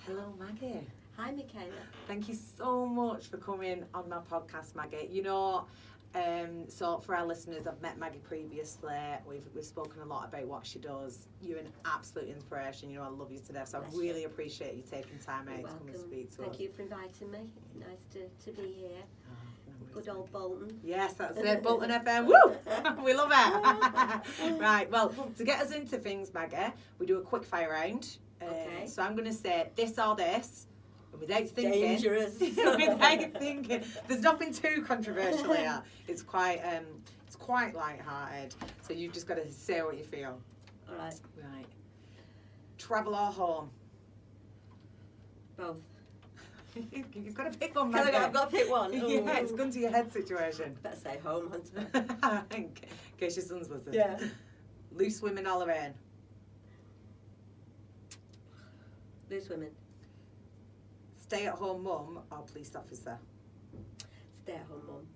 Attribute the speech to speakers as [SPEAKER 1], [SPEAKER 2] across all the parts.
[SPEAKER 1] Hello, Maggie.
[SPEAKER 2] Hi, Michaela.
[SPEAKER 1] Thank you so much for coming on my podcast, Maggie. You know, so for our listeners, I've met Maggie previously. We've spoken a lot about what she does. You're an absolute inspiration. You know, I love you to death. So I really appreciate you taking time out to come and speak to us.
[SPEAKER 2] Thank you for inviting me. It's nice to be here. Good old Bolton.
[SPEAKER 1] Yes, that's it. Bolton FM. Woo! We love it. Right. Well, to get us into things, Maggie, we do a quick fire round.
[SPEAKER 2] Okay.
[SPEAKER 1] So I'm going to say this or this, and without thinking.
[SPEAKER 2] Dangerous.
[SPEAKER 1] Without thinking. There's nothing too controversial here. It's quite light-hearted. So you've just got to say what you feel.
[SPEAKER 2] All right.
[SPEAKER 1] Right. Travel or home?
[SPEAKER 2] Both.
[SPEAKER 1] You've got to pick one,
[SPEAKER 2] I've
[SPEAKER 1] Maggie.
[SPEAKER 2] got to pick one.
[SPEAKER 1] Yeah, it's gun to your head situation.
[SPEAKER 2] Better say home, Hunter.
[SPEAKER 1] In case your son's listening.
[SPEAKER 2] Yeah.
[SPEAKER 1] Loose women all around.
[SPEAKER 2] Loose women.
[SPEAKER 1] Stay-at-home mum or police officer?
[SPEAKER 2] Stay-at-home mum.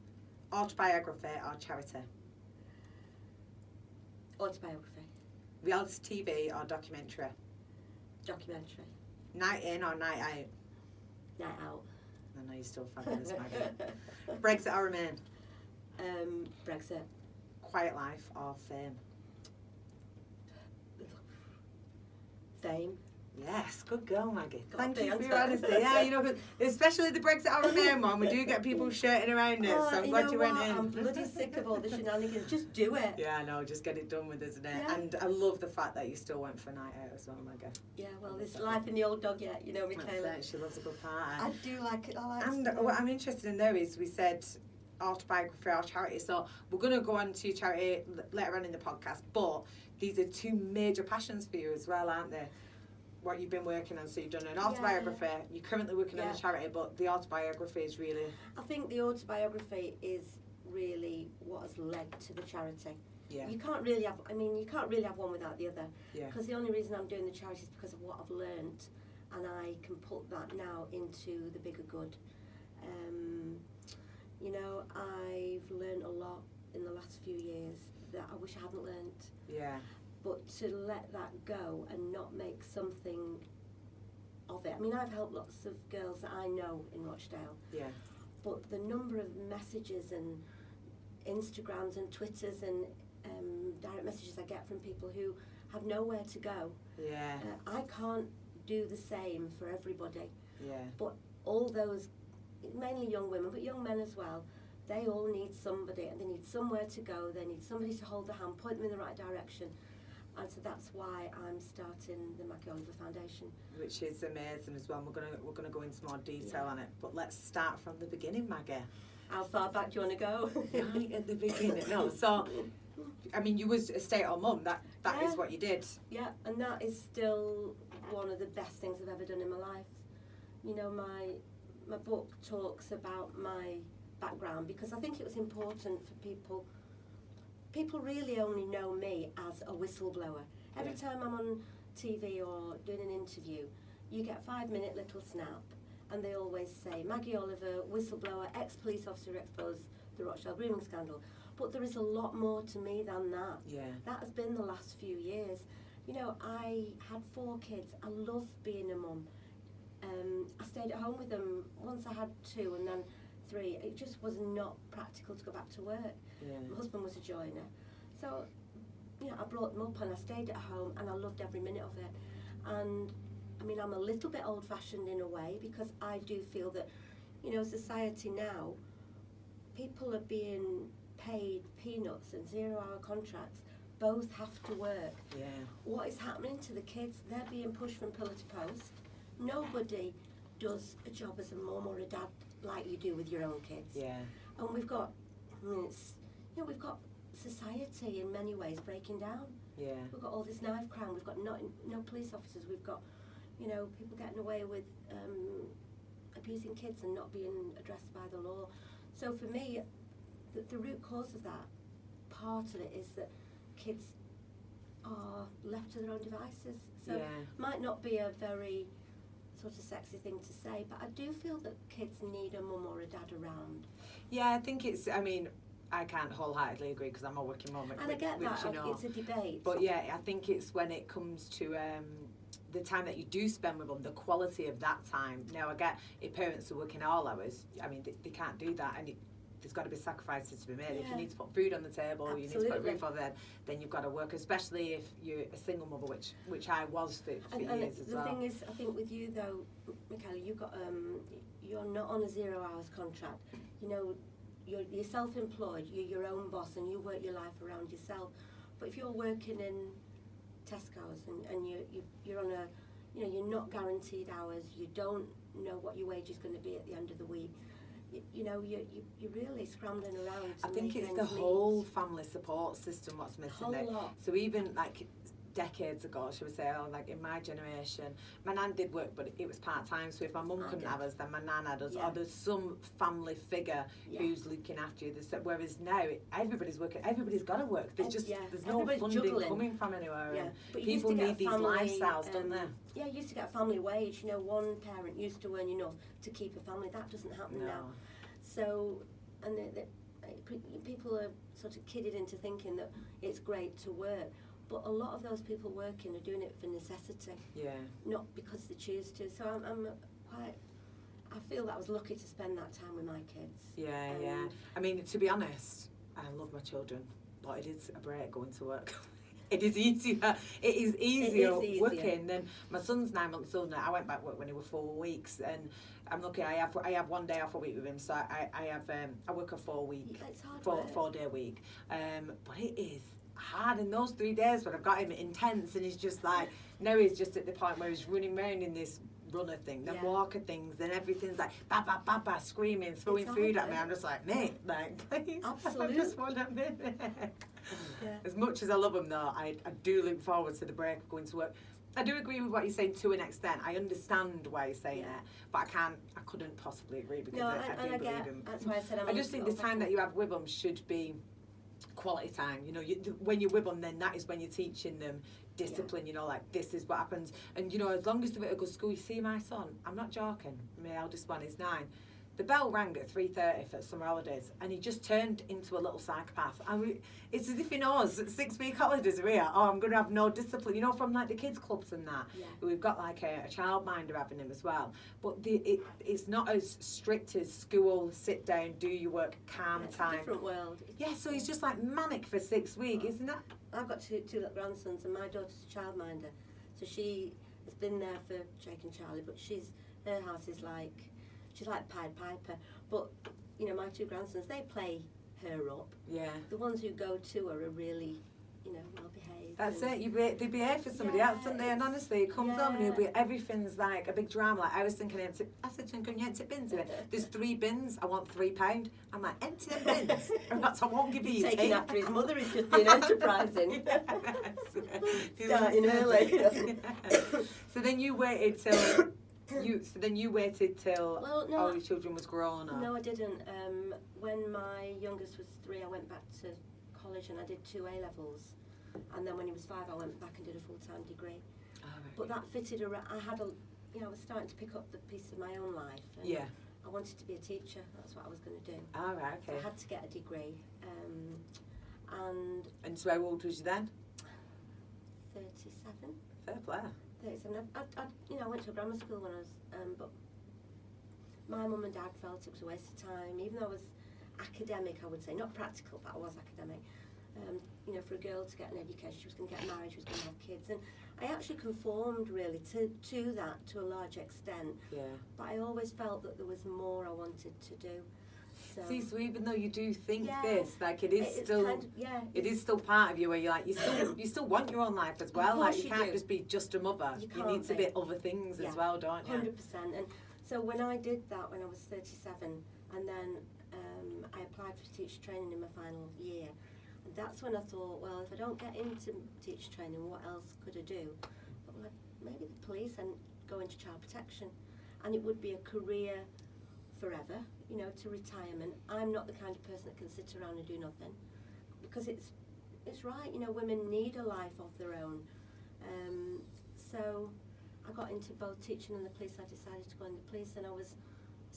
[SPEAKER 1] Autobiography or charity?
[SPEAKER 2] Autobiography.
[SPEAKER 1] Reality TV or documentary?
[SPEAKER 2] Documentary.
[SPEAKER 1] Night in or night out?
[SPEAKER 2] Night out.
[SPEAKER 1] I know you're still fabulous, Maggie. Brexit or Remain?
[SPEAKER 2] Brexit.
[SPEAKER 1] Quiet life or fame?
[SPEAKER 2] Fame.
[SPEAKER 1] Yes, good girl, Maggie.
[SPEAKER 2] Got
[SPEAKER 1] Thank
[SPEAKER 2] the
[SPEAKER 1] you for
[SPEAKER 2] answer.
[SPEAKER 1] your honesty. Yeah, you know, especially the Brexit or Remain one, we do get people shirting around it, so I'm glad you went in.
[SPEAKER 2] I'm bloody sick of all the shenanigans. Just do it.
[SPEAKER 1] Yeah, I know, just get it done with, isn't it?
[SPEAKER 2] Yeah.
[SPEAKER 1] And I love the fact that you still went for a night out as well, Maggie.
[SPEAKER 2] Yeah, well, there's life in the old dog yet, you know, Michaela.
[SPEAKER 1] That's it, she loves a good party.
[SPEAKER 2] I do like it. I like
[SPEAKER 1] And
[SPEAKER 2] it.
[SPEAKER 1] what I'm interested in though is we said autobiography or charity, so we're going to go on to charity later on in the podcast, but these are two major passions for you as well, aren't they? What you've been working on, so you've done an autobiography, you're currently working on a charity, but the autobiography is really...
[SPEAKER 2] I think the autobiography is really what has led to the charity.
[SPEAKER 1] Yeah.
[SPEAKER 2] You can't really have one without the other.
[SPEAKER 1] Yeah.
[SPEAKER 2] Because the only reason I'm doing the charity is because of what I've learnt, and I can put that now into the bigger good. You know, I've learned a lot in the last few years that I wish I hadn't learnt.
[SPEAKER 1] Yeah.
[SPEAKER 2] But to let that go and not make something of it. I mean, I've helped lots of girls that I know in Rochdale.
[SPEAKER 1] Yeah.
[SPEAKER 2] But the number of messages and Instagrams and Twitters and direct messages I get from people who have nowhere to go.
[SPEAKER 1] Yeah.
[SPEAKER 2] I can't do the same for everybody.
[SPEAKER 1] Yeah.
[SPEAKER 2] But all those, mainly young women, but young men as well, they all need somebody, and they need somewhere to go. They need somebody to hold their hand, point them in the right direction. And so that's why I'm starting the Maggie Oliver Foundation.
[SPEAKER 1] Which is amazing as well. We're gonna go into more detail on it. But let's start from the beginning, Maggie.
[SPEAKER 2] How far back do you want to go?
[SPEAKER 1] Right at the beginning. No, so I mean, you was a stay-at-home mum. That is what you did.
[SPEAKER 2] Yeah, and that is still one of the best things I've ever done in my life. You know, my book talks about my background because I think it was important for people. People really only know me as a whistleblower. Every time I'm on TV or doing an interview, you get a 5-minute little snap, and they always say, Maggie Oliver, whistleblower, ex-police officer who exposed the Rochdale grooming scandal. But there is a lot more to me than that.
[SPEAKER 1] Yeah.
[SPEAKER 2] That has been the last few years. You know, I had 4 kids. I love being a mum. I stayed at home with them. Once I had 2 and then 3. It just was not practical to go back to work.
[SPEAKER 1] Yeah.
[SPEAKER 2] My husband was a joiner. So, you know, I brought them up and I stayed at home and I loved every minute of it. And, I mean, I'm a little bit old-fashioned in a way because I do feel that, you know, society now, people are being paid peanuts and 0-hour contracts. Both have to work.
[SPEAKER 1] Yeah.
[SPEAKER 2] What is happening to the kids? They're being pushed from pillar to post. Nobody does a job as a mum or a dad like you do with your own kids.
[SPEAKER 1] Yeah.
[SPEAKER 2] And we've got, I mean, we've got society in many ways breaking down.
[SPEAKER 1] Yeah.
[SPEAKER 2] We've got all this knife crime. We've got no police officers. We've got, you know, people getting away with abusing kids and not being addressed by the law. So for me, the root cause of that, part of it is that kids are left to their own devices. So might not be a very sort of sexy thing to say, but I do feel that kids need a mum or a dad around.
[SPEAKER 1] Yeah, I think it's, I mean, I can't wholeheartedly agree because I'm a working mum.
[SPEAKER 2] And I get that,
[SPEAKER 1] you know,
[SPEAKER 2] it's a debate.
[SPEAKER 1] But yeah, I think it's when it comes to the time that you do spend with them, the quality of that time. Now, I get if parents are working all hours, I mean, they can't do that, and there's got to be sacrifices to be made. If you need to put food on the table,
[SPEAKER 2] Absolutely.
[SPEAKER 1] you need to put a roof over there, then you've got to work, especially if you're a single mother, which I was for years as well.
[SPEAKER 2] The thing is, I think with you though, Michaela, you got you're not on a 0 hours contract. You know, you're self-employed, you're your own boss, and you work your life around yourself. But if you're working in Tesco's and you're on a, you know, you're not guaranteed hours, you don't know what your wage is going to be at the end of the week. You know, you're really scrambling around.
[SPEAKER 1] I think it's the whole family support system what's missing there. So even like decades ago, she would say, oh, like in my generation, my nan did work, but it was part-time, so if my mum couldn't have us, then my nan had us, or there's some family figure who's looking after you. Whereas now, everybody's working, everybody's got to work. There's just, there's no funding coming from anywhere. And
[SPEAKER 2] but
[SPEAKER 1] people need these lifestyles, don't they?
[SPEAKER 2] Yeah, you used to get a family wage. You know, one parent used to earn enough to keep a family. That doesn't happen now. So, and people are sort of kidded into thinking that it's great to work. But a lot of those people working are doing it for necessity, not because they choose to. So I feel that I was lucky to spend that time with my kids.
[SPEAKER 1] Yeah. I mean, to be honest, I love my children, but it is a break going to work. It is easier. It is easier working than my son's 9 months old now. I went back to work when he was 4 weeks, and I'm lucky. I have 1 day off a week with him, so I work a 4-day week. But it is hard in those 3 days when I've got him intense, and he's just like, now he's just at the point where he's running around in this runner thing, then walker things, and everything's like ba ba ba ba, screaming, throwing food at me. I'm just like, mate, like, please,
[SPEAKER 2] absolutely.
[SPEAKER 1] I just want a minute. As much as I love him though, I do look forward to the break of going to work. I do agree with what you're saying to an extent. I understand why you're saying it, but I couldn't possibly agree, because I do believe him.
[SPEAKER 2] That's why I said
[SPEAKER 1] I just think the time that you have with them should be quality time. You know, when you're with them, then that is when you're teaching them discipline. You know, like, this is what happens. And you know, as long as they're at a good school, you see my son, I'm not joking, my eldest one is 9. The bell rang at 3:30 for summer holidays, and he just turned into a little psychopath. And it's as if he knows that 6-week holidays are here. Oh, I'm going to have no discipline. You know, from like the kids clubs and that. We've got like a childminder having him as well. But it's not as strict as school, sit down, do your work, calm time.
[SPEAKER 2] It's a different world.
[SPEAKER 1] Yeah, so he's just like manic for 6 weeks, isn't that?
[SPEAKER 2] I've got two little grandsons, and my daughter's a childminder. So she has been there for Jake and Charlie, but her house is like, she's like Pied Piper. But, you know, my 2 grandsons, they play her up. Yeah. The ones who go to her are really, you know, well behaved.
[SPEAKER 1] That's it. They behave for somebody else, don't they? And honestly, it comes home and everything's like a big drama. Like, I was thinking, I said to him, can you empty bins in it? There's 3 bins. I want £3. I'm like, empty the bins. I won't give you
[SPEAKER 2] taking after his mother is just being enterprising. Starting early.
[SPEAKER 1] So then you waited till. All your children was grown up?
[SPEAKER 2] No, I didn't. When my youngest was 3, I went back to college and I did 2 A-levels. And then when he was 5, I went back and did a full-time degree. But that fitted around. I was starting to pick up the piece of my own life. And I wanted to be a teacher. That's what I was going to do.
[SPEAKER 1] Oh, right, okay.
[SPEAKER 2] So I had to get a degree.
[SPEAKER 1] And so how old was you then?
[SPEAKER 2] 37.
[SPEAKER 1] Fair play.
[SPEAKER 2] 37. I went to a grammar school when I was, but my mum and dad felt it was a waste of time. Even though I was academic, I would say, not practical, but I was academic. For a girl to get an education, she was going to get married, she was going to have kids, and I actually conformed really to that to a large extent. Yeah. But I always felt that there was more I wanted to do.
[SPEAKER 1] So even though you do think this, like it is still part of you, where you're like you still want your own life as well. Like you can't just be just a mother. You need to be other things as well, don't you?
[SPEAKER 2] 100%. And so when I did that when I was 37, and then I applied for teacher training in my final year, and that's when I thought, well, if I don't get into teacher training, what else could I do? But maybe the police and go into child protection, and it would be a career forever, to retirement. I'm not the kind of person that can sit around and do nothing, because it's right, women need a life of their own. So I got into both teaching and the police. I decided to go in the police, and I was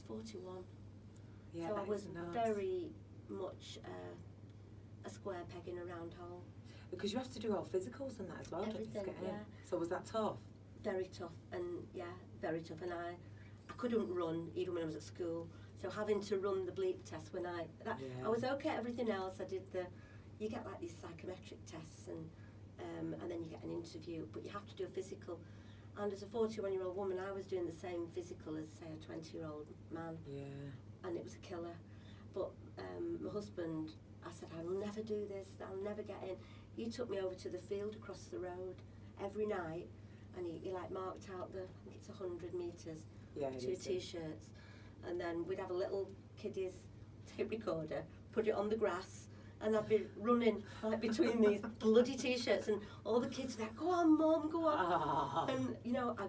[SPEAKER 2] 41. Yeah, so I was very much a square peg in a round hole.
[SPEAKER 1] Because you have to do all physicals and that as well,
[SPEAKER 2] everything,
[SPEAKER 1] don't you? So was that tough?
[SPEAKER 2] very tough, and very tough. And I couldn't run even when I was at school. So having to run the bleep test when I was okay at everything else. I did you get like these psychometric tests, and then you get an interview, but you have to do a physical. And as a 41-year-old woman, I was doing the same physical as, say, a 20-year-old man. Yeah. And it was a killer. But my husband, I said, I will never do this, I'll never get in. He took me over to the field across the road every night, and he like marked out I think it's 100 metres, 2 T-shirts. And then we'd have a little kiddie's tape recorder, put it on the grass, and I'd be running like between these bloody T-shirts, and all the kids were like, go on, Mum, go on. Oh. And, you know, I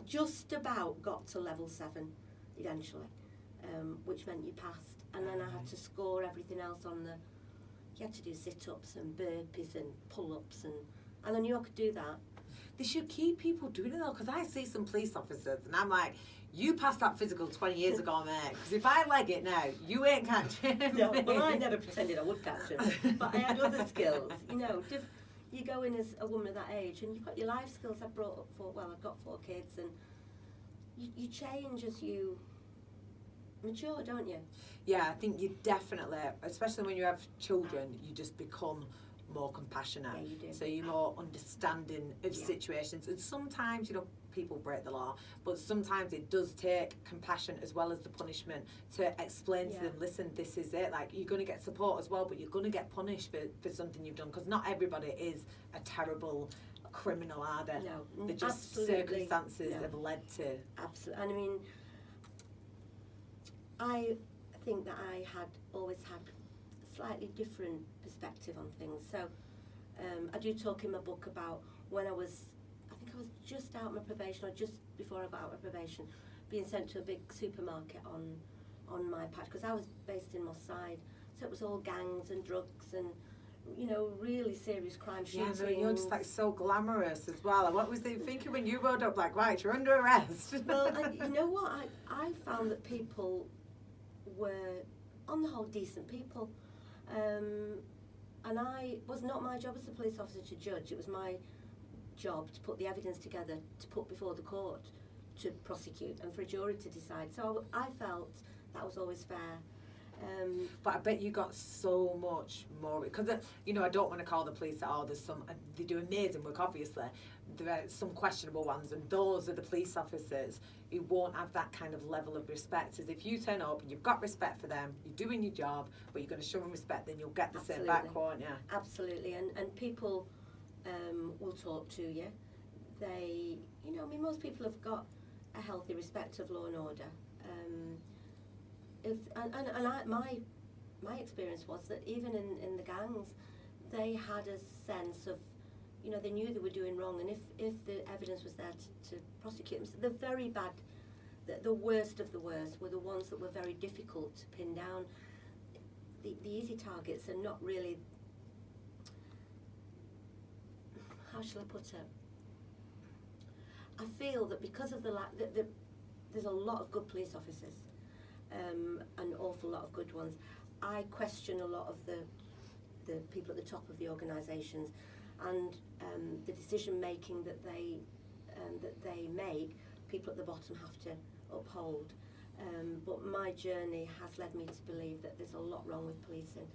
[SPEAKER 2] just about got to level 7 eventually, which meant you passed. And then I had to score everything else on you had to do sit-ups and burpees and pull-ups, and I knew I could do that.
[SPEAKER 1] They should keep people doing it though, because I see some police officers and I'm like, you passed that physical 20 years ago, mate, because if I leg it now, you ain't catching me.
[SPEAKER 2] No, well, I never pretended I would catch him, but I had other skills, you know. You go in as a woman of that age and you've got your life skills. I've got 4 kids, and you change as you mature, don't you?
[SPEAKER 1] Yeah, I think you definitely, especially when you have children, you just become more compassionate.
[SPEAKER 2] Yeah, you do.
[SPEAKER 1] So you're more understanding of situations. And sometimes, you know, people break the law, but sometimes it does take compassion as well as the punishment to explain to them, listen, this is it. Like, you're going to get support as well, but you're going to get punished for something you've done, because not everybody is a terrible criminal, are they?
[SPEAKER 2] No,
[SPEAKER 1] they're just circumstances have led to.
[SPEAKER 2] Absolutely. And I mean, I think that I had always had a slightly different perspective on things. So I do talk in my book about when I was just out my probation, or just before I got out of probation, being sent to a big supermarket on my patch, because I was based in Moss Side, so it was all gangs and drugs and, you know, really serious crime shootings.
[SPEAKER 1] Yeah, you're just like so glamorous as well. And what was they thinking when you rode up, like, right, you're under arrest?
[SPEAKER 2] Well, and you know what, I found that people were, on the whole, decent people. And it was not my job as a police officer to judge. It was my job to put the evidence together, to put before the court, to prosecute, and for a jury to decide. So I felt that was always fair.
[SPEAKER 1] But I bet you got so much more, because you know, I don't want to call the police at all. They do amazing work, obviously. There are some questionable ones, and those are the police officers who won't have that kind of level of respect. As if you turn up and you've got respect for them, you're doing your job, but you're going to show them respect, then you'll get the same back, won't you?
[SPEAKER 2] Absolutely, and people will talk to you. They, you know, I mean, most people have got a healthy respect of law and order. My experience was that even in the gangs, they had a sense of, you know, they knew they were doing wrong, and if the evidence was there to prosecute them. So the very bad, the worst of the worst were the ones that were very difficult to pin down. The easy targets are not really, how shall I put it? I feel that because of there's a lot of good police officers, an awful lot of good ones. I question a lot of the people at the top of the organisations, and the decision making that they make, people at the bottom have to uphold. But my journey has led me to believe that there's a lot wrong with policing,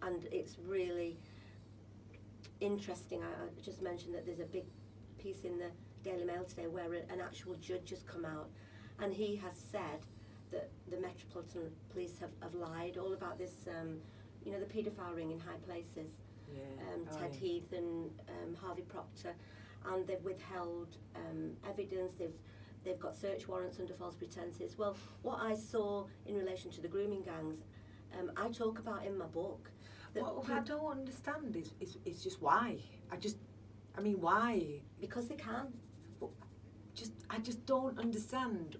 [SPEAKER 2] and it's really interesting. I just mentioned that there's a big piece in the Daily Mail today where an actual judge has come out, and he has said that the Metropolitan Police have lied all about this, you know, the paedophile ring in high places, Ted Heath and Harvey Proctor, and they've withheld evidence. They've got search warrants under false pretences. Well, what I saw in relation to the grooming gangs, I talk about in my book.
[SPEAKER 1] What I don't understand is just why. I mean, why?
[SPEAKER 2] Because they can.
[SPEAKER 1] I just don't understand.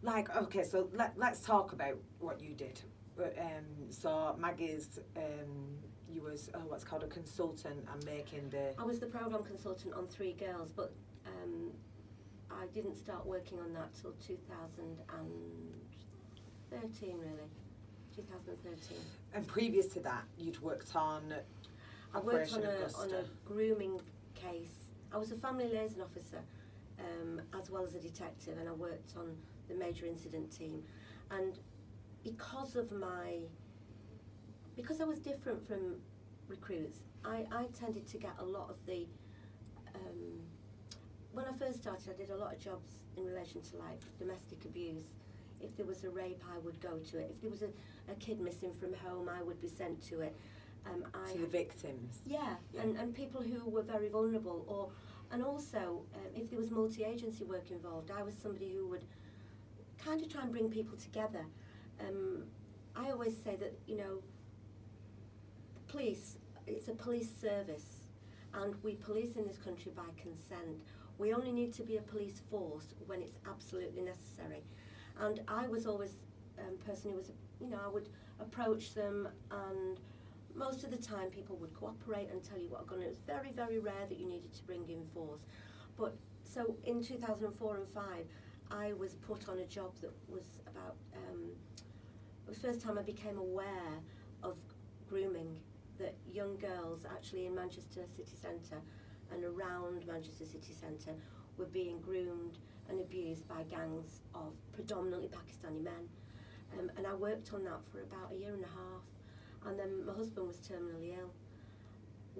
[SPEAKER 1] Like, okay, so let's talk about what you did. So Maggie's, you was what's called a consultant and making the.
[SPEAKER 2] I was the programme consultant on 3 girls, but I didn't start working on that till 2013, really. 2013.
[SPEAKER 1] And previous to that, you'd worked on.
[SPEAKER 2] I worked on a grooming case I was a family liaison officer as well as a detective, and I worked on the major incident team. And because I was different from recruits, I tended to get a lot of the, when I first started, I did a lot of jobs in relation to like domestic abuse. If there was a rape, I would go to it. If there was a kid missing from home, I would be sent to it.
[SPEAKER 1] To the victims?
[SPEAKER 2] Yeah, yeah. And people who were very vulnerable. And also, if there was multi-agency work involved, I was somebody who would kind of try and bring people together. I always say that, you know, police, it's a police service, and we police in this country by consent. We only need to be a police force when it's absolutely necessary. And I was always a person who was, you know, I would approach them, and most of the time people would cooperate and tell you what going on. It was very, very rare that you needed to bring in force. But so in 2004 and 5, I was put on a job that was about, the first time I became aware of grooming, that young girls actually in Manchester city centre and around Manchester city centre were being groomed and abused by gangs of predominantly Pakistani men. And I worked on that for about a year and a half. And then my husband was terminally ill.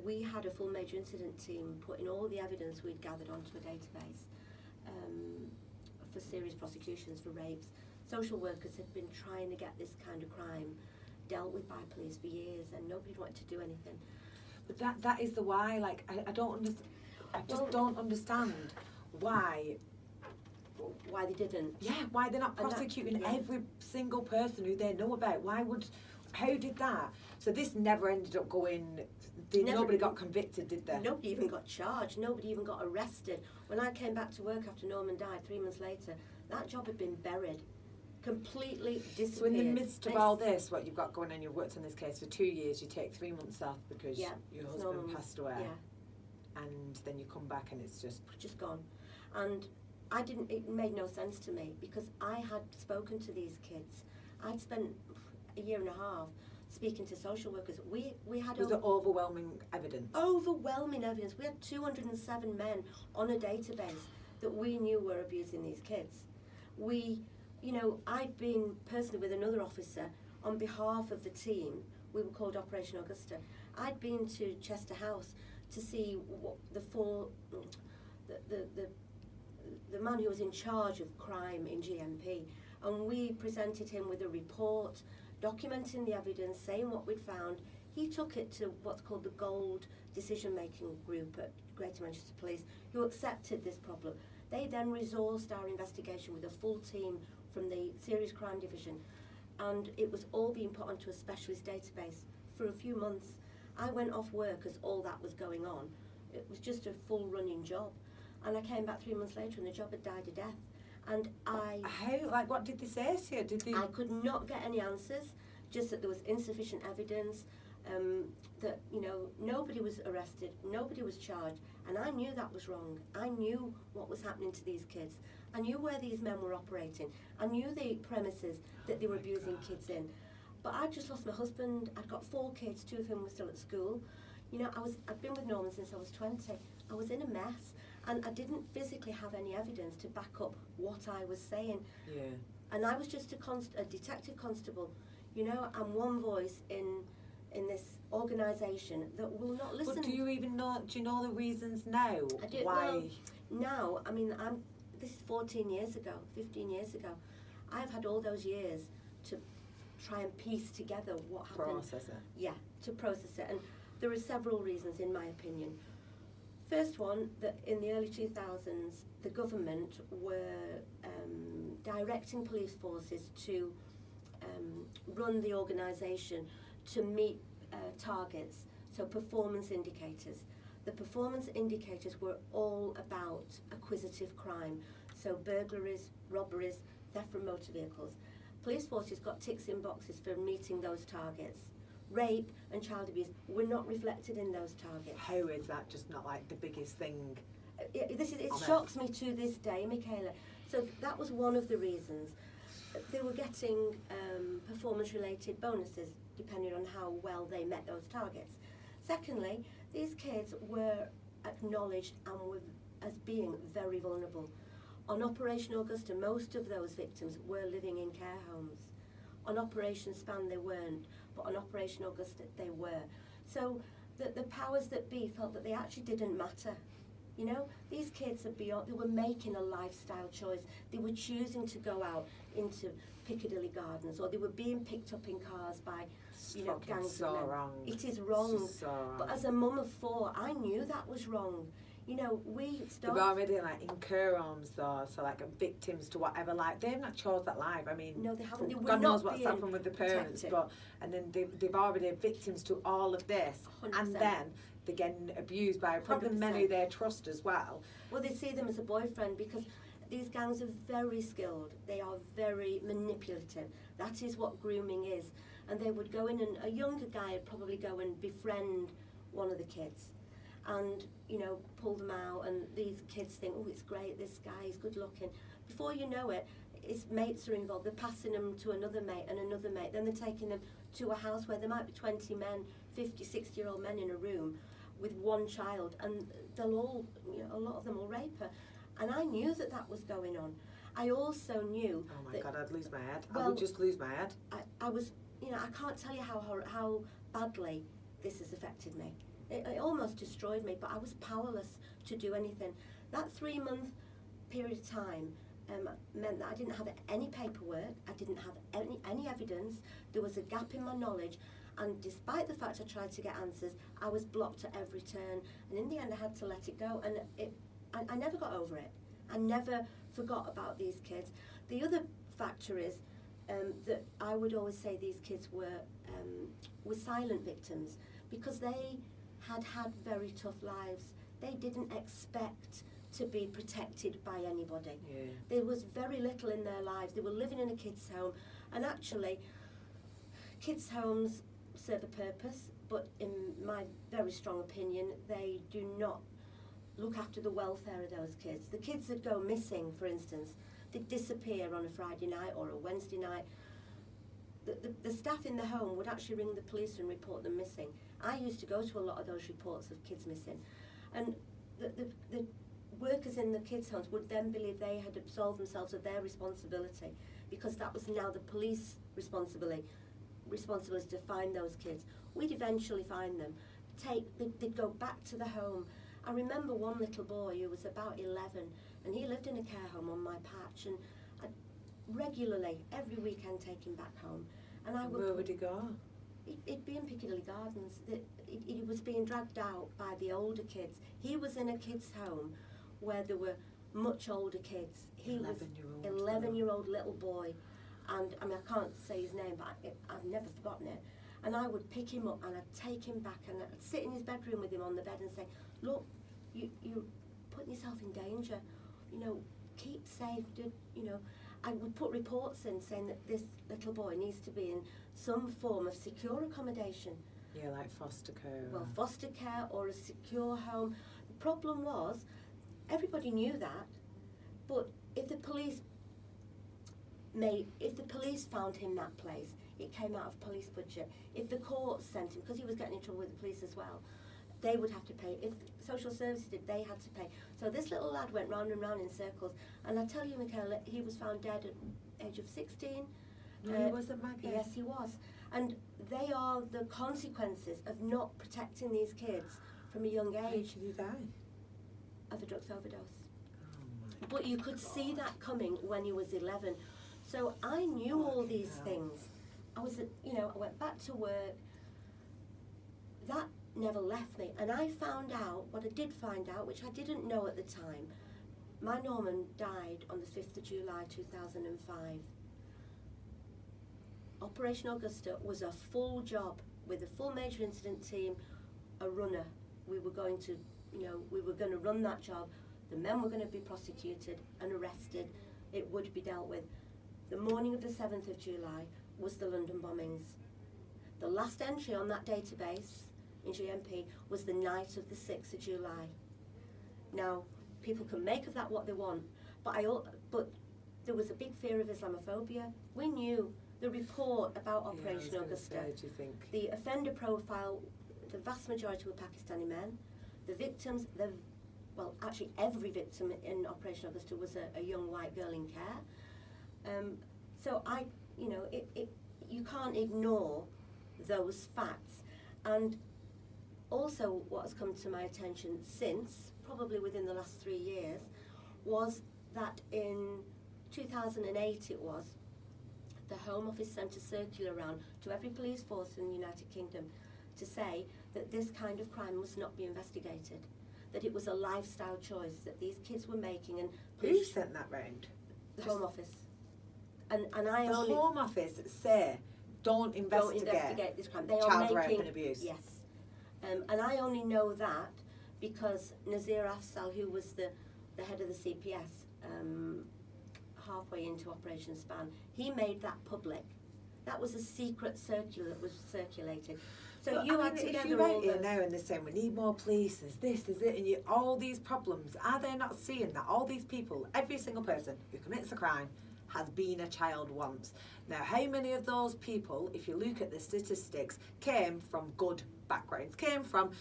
[SPEAKER 2] We had a full major incident team putting all the evidence we'd gathered onto a database for serious prosecutions for rapes. Social workers had been trying to get this kind of crime dealt with by police for years, and nobody wanted to do anything.
[SPEAKER 1] But that is the why. Like, I don't understand. I just don't understand why
[SPEAKER 2] they didn't.
[SPEAKER 1] Yeah, why they're not prosecuting every single person who they know about. How did that? So this never ended up going. Nobody got convicted, did they?
[SPEAKER 2] Nobody even got charged. Nobody even got arrested. When I came back to work after Norman died 3 months later, that job had been buried, completely disappeared.
[SPEAKER 1] So in the midst of all this, what you've got going on, you've worked on this case for 2 years, you take 3 months off because your husband passed away, and then you come back and it's just
[SPEAKER 2] gone. And it made no sense to me, because I had spoken to these kids. I'd spent a year and a half speaking to social workers. We had
[SPEAKER 1] Was there overwhelming evidence?
[SPEAKER 2] Overwhelming evidence. We had 207 men on a database that we knew were abusing these kids. I'd been personally with another officer on behalf of the team. We were called Operation Augusta. I'd been to Chester House to see what the man who was in charge of crime in GMP, and we presented him with a report documenting the evidence, saying what we'd found. He took it to what's called the Gold Decision-Making Group at Greater Manchester Police, who accepted this problem. They then resourced our investigation with a full team from the Serious Crime Division, and it was all being put onto a specialist database for a few months. I went off work as all that was going on. It was just a full running job. And I came back 3 months later and the job had died a death. And
[SPEAKER 1] what did they say to you?
[SPEAKER 2] I could not get any answers, just that there was insufficient evidence, that, nobody was arrested, nobody was charged, and I knew that was wrong. I knew what was happening to these kids. I knew where these men were operating. I knew the premises that they were abusing kids in. But I'd just lost my husband. I'd got 4 kids, 2 of whom were still at school. I'd been with Norman since I was 20. I was in a mess, and I didn't physically have any evidence to back up what I was saying.
[SPEAKER 1] Yeah.
[SPEAKER 2] And I was just a detective constable. I'm one voice in this organisation that will not listen.
[SPEAKER 1] But do you know the reasons now?
[SPEAKER 2] I do.
[SPEAKER 1] Why?
[SPEAKER 2] Well, now, this is 14 years ago, 15 years ago. I've had all those years to try and piece together what happened.
[SPEAKER 1] Process it.
[SPEAKER 2] Yeah, to process it. And there are several reasons, in my opinion. First one, that in the early 2000s, the government were directing police forces to run the organisation to meet targets, so performance indicators. The performance indicators were all about acquisitive crime, so burglaries, robberies, theft from motor vehicles. Police forces got ticks in boxes for meeting those targets. Rape and child abuse were not reflected in those targets.
[SPEAKER 1] How is that just not like the biggest thing?
[SPEAKER 2] It shocks me to this day, Michaela. So that was one of the reasons. They were getting performance-related bonuses depending on how well they met those targets. Secondly, these kids were acknowledged and were as being very vulnerable. On Operation Augusta, most of those victims were living in care homes. On Operation Span they weren't, but on Operation Augusta they were. So the powers that be felt that they actually didn't matter. You know, these kids are beyond, they were making a lifestyle choice. They were choosing to go out into Piccadilly Gardens, or they were being picked up in cars by, you know, gangs
[SPEAKER 1] so
[SPEAKER 2] of men.
[SPEAKER 1] wrong.
[SPEAKER 2] It is wrong.
[SPEAKER 1] So wrong.
[SPEAKER 2] But as a mum of 4, I knew that was wrong. You know, we
[SPEAKER 1] They
[SPEAKER 2] started...
[SPEAKER 1] were already like in care homes though, so like victims to whatever, like they've not chose that life. I mean,
[SPEAKER 2] No, they haven't. They were
[SPEAKER 1] God
[SPEAKER 2] not
[SPEAKER 1] knows what's
[SPEAKER 2] being
[SPEAKER 1] happened with the parents,
[SPEAKER 2] protected.
[SPEAKER 1] but and then they've already victims to all of this,
[SPEAKER 2] 100%.
[SPEAKER 1] and then they're getting abused by probably
[SPEAKER 2] 100%.
[SPEAKER 1] many they trust as well.
[SPEAKER 2] Well, they see them as a boyfriend because these gangs are very skilled. They are very manipulative. That is what grooming is. And they would go in, and a younger guy would probably go and befriend one of the kids and, you know, pull them out, and these kids think, oh, it's great, this guy, he's good looking. Before you know it, his mates are involved. They're passing them to another mate and another mate. Then they're taking them to a house where there might be 20 men, 50, 60-year-old men in a room with one child, and they'll all, you know, a lot of them will rape her. And I knew that that was going on. I also knew
[SPEAKER 1] Oh my
[SPEAKER 2] that
[SPEAKER 1] God, I'd lose my head. I
[SPEAKER 2] Well,
[SPEAKER 1] would just lose my head.
[SPEAKER 2] I was, you know, I can't tell you how badly this has affected me. It almost destroyed me, but I was powerless to do anything. That 3-month period of time meant that I didn't have any paperwork, I didn't have any evidence, there was a gap in my knowledge, and despite the fact I tried to get answers, I was blocked at every turn, and in the end I had to let it go, and I never got over it. I never forgot about these kids. The other factor is that I would always say these kids were silent victims, because they had very tough lives. They didn't expect to be protected by anybody.
[SPEAKER 1] Yeah.
[SPEAKER 2] There was very little in their lives. They were living in a kids' home, and actually kids' homes serve a purpose, but in my very strong opinion, they do not look after the welfare of those kids. The kids that go missing, for instance, they disappear on a Friday night or a Wednesday night. The staff in the home would actually ring the police and report them missing. I used to go to a lot of those reports of kids missing, and the workers in the kids' homes would then believe they had absolved themselves of their responsibility, because that was now the police responsibility to find those kids. We'd eventually find them. They'd go back to the home. I remember one little boy who was about 11, and he lived in a care home on my patch, and I'd regularly, every weekend, take him back home. And I would...
[SPEAKER 1] Where would he go?
[SPEAKER 2] He'd be in Piccadilly Gardens. He was being dragged out by the older kids. He was in a kids' home where there were much older kids. He was 11-year-old little boy, and I mean, I can't say his name, but I've never forgotten it. And I would pick him up and I'd take him back, and I'd sit in his bedroom with him on the bed and say, look, you're putting yourself in danger, you know, keep safe, you know. I would put reports in saying that this little boy needs to be in some form of secure accommodation.
[SPEAKER 1] Yeah, like foster care.
[SPEAKER 2] Well, foster care or a secure home. The problem was, everybody knew that, but if the police found him that place, it came out of police budget. If the courts sent him, because he was getting in trouble with the police as well, they would have to pay. If social services did, they had to pay. So this little lad went round and round in circles, and I tell you, Michaela, he was found dead at the age of 16.
[SPEAKER 1] No, he wasn't, Maggie.
[SPEAKER 2] Yes, he was. And they are the consequences of not protecting these kids from a young
[SPEAKER 1] How
[SPEAKER 2] age
[SPEAKER 1] did he die?
[SPEAKER 2] of a drugs overdose.
[SPEAKER 1] Oh my
[SPEAKER 2] But you could see that coming when he was 11. So I knew all these things. I went back to work. That never left me. And I found out, what I did find out, which I didn't know at the time, my Norman died on the 5th of July 2005. Operation Augusta was a full job with a full major incident team, a runner. We were going to run that job. The men were going to be prosecuted and arrested. It would be dealt with. The morning of the 7th of July was the London bombings. The last entry on that database in GMP was the night of the 6th of July. Now, people can make of that what they want, but there was a big fear of Islamophobia. We knew the report about Operation Augusta.
[SPEAKER 1] Do you think?
[SPEAKER 2] The offender profile, the vast majority were Pakistani men. The victims, well, actually every victim in Operation Augusta was a young white girl in care. So you can't ignore those facts. And also what has come to my attention since, probably within the last 3 years, was that in 2008 it was, the Home Office sent a circular around to every police force in the United Kingdom to say that this kind of crime must not be investigated, that it was a lifestyle choice that these kids were making. And
[SPEAKER 1] who sent that round?
[SPEAKER 2] The Home Office. And I
[SPEAKER 1] the
[SPEAKER 2] only...
[SPEAKER 1] Home Office say, don't investigate
[SPEAKER 2] this crime. They are
[SPEAKER 1] child
[SPEAKER 2] making,
[SPEAKER 1] rape and abuse.
[SPEAKER 2] Yes. And I only know that because Nazir Afzal, who was the head of the CPS, halfway into Operation Span, he made that public. That was a secret circular that was circulated. So
[SPEAKER 1] but,
[SPEAKER 2] you had together
[SPEAKER 1] if you
[SPEAKER 2] all
[SPEAKER 1] write here
[SPEAKER 2] those...
[SPEAKER 1] now and they're saying we need more police, is it, and all these problems, are they not seeing that all these people, every single person who commits a crime has been a child once? Now, how many of those people, if you look at the statistics, came from good backgrounds, came from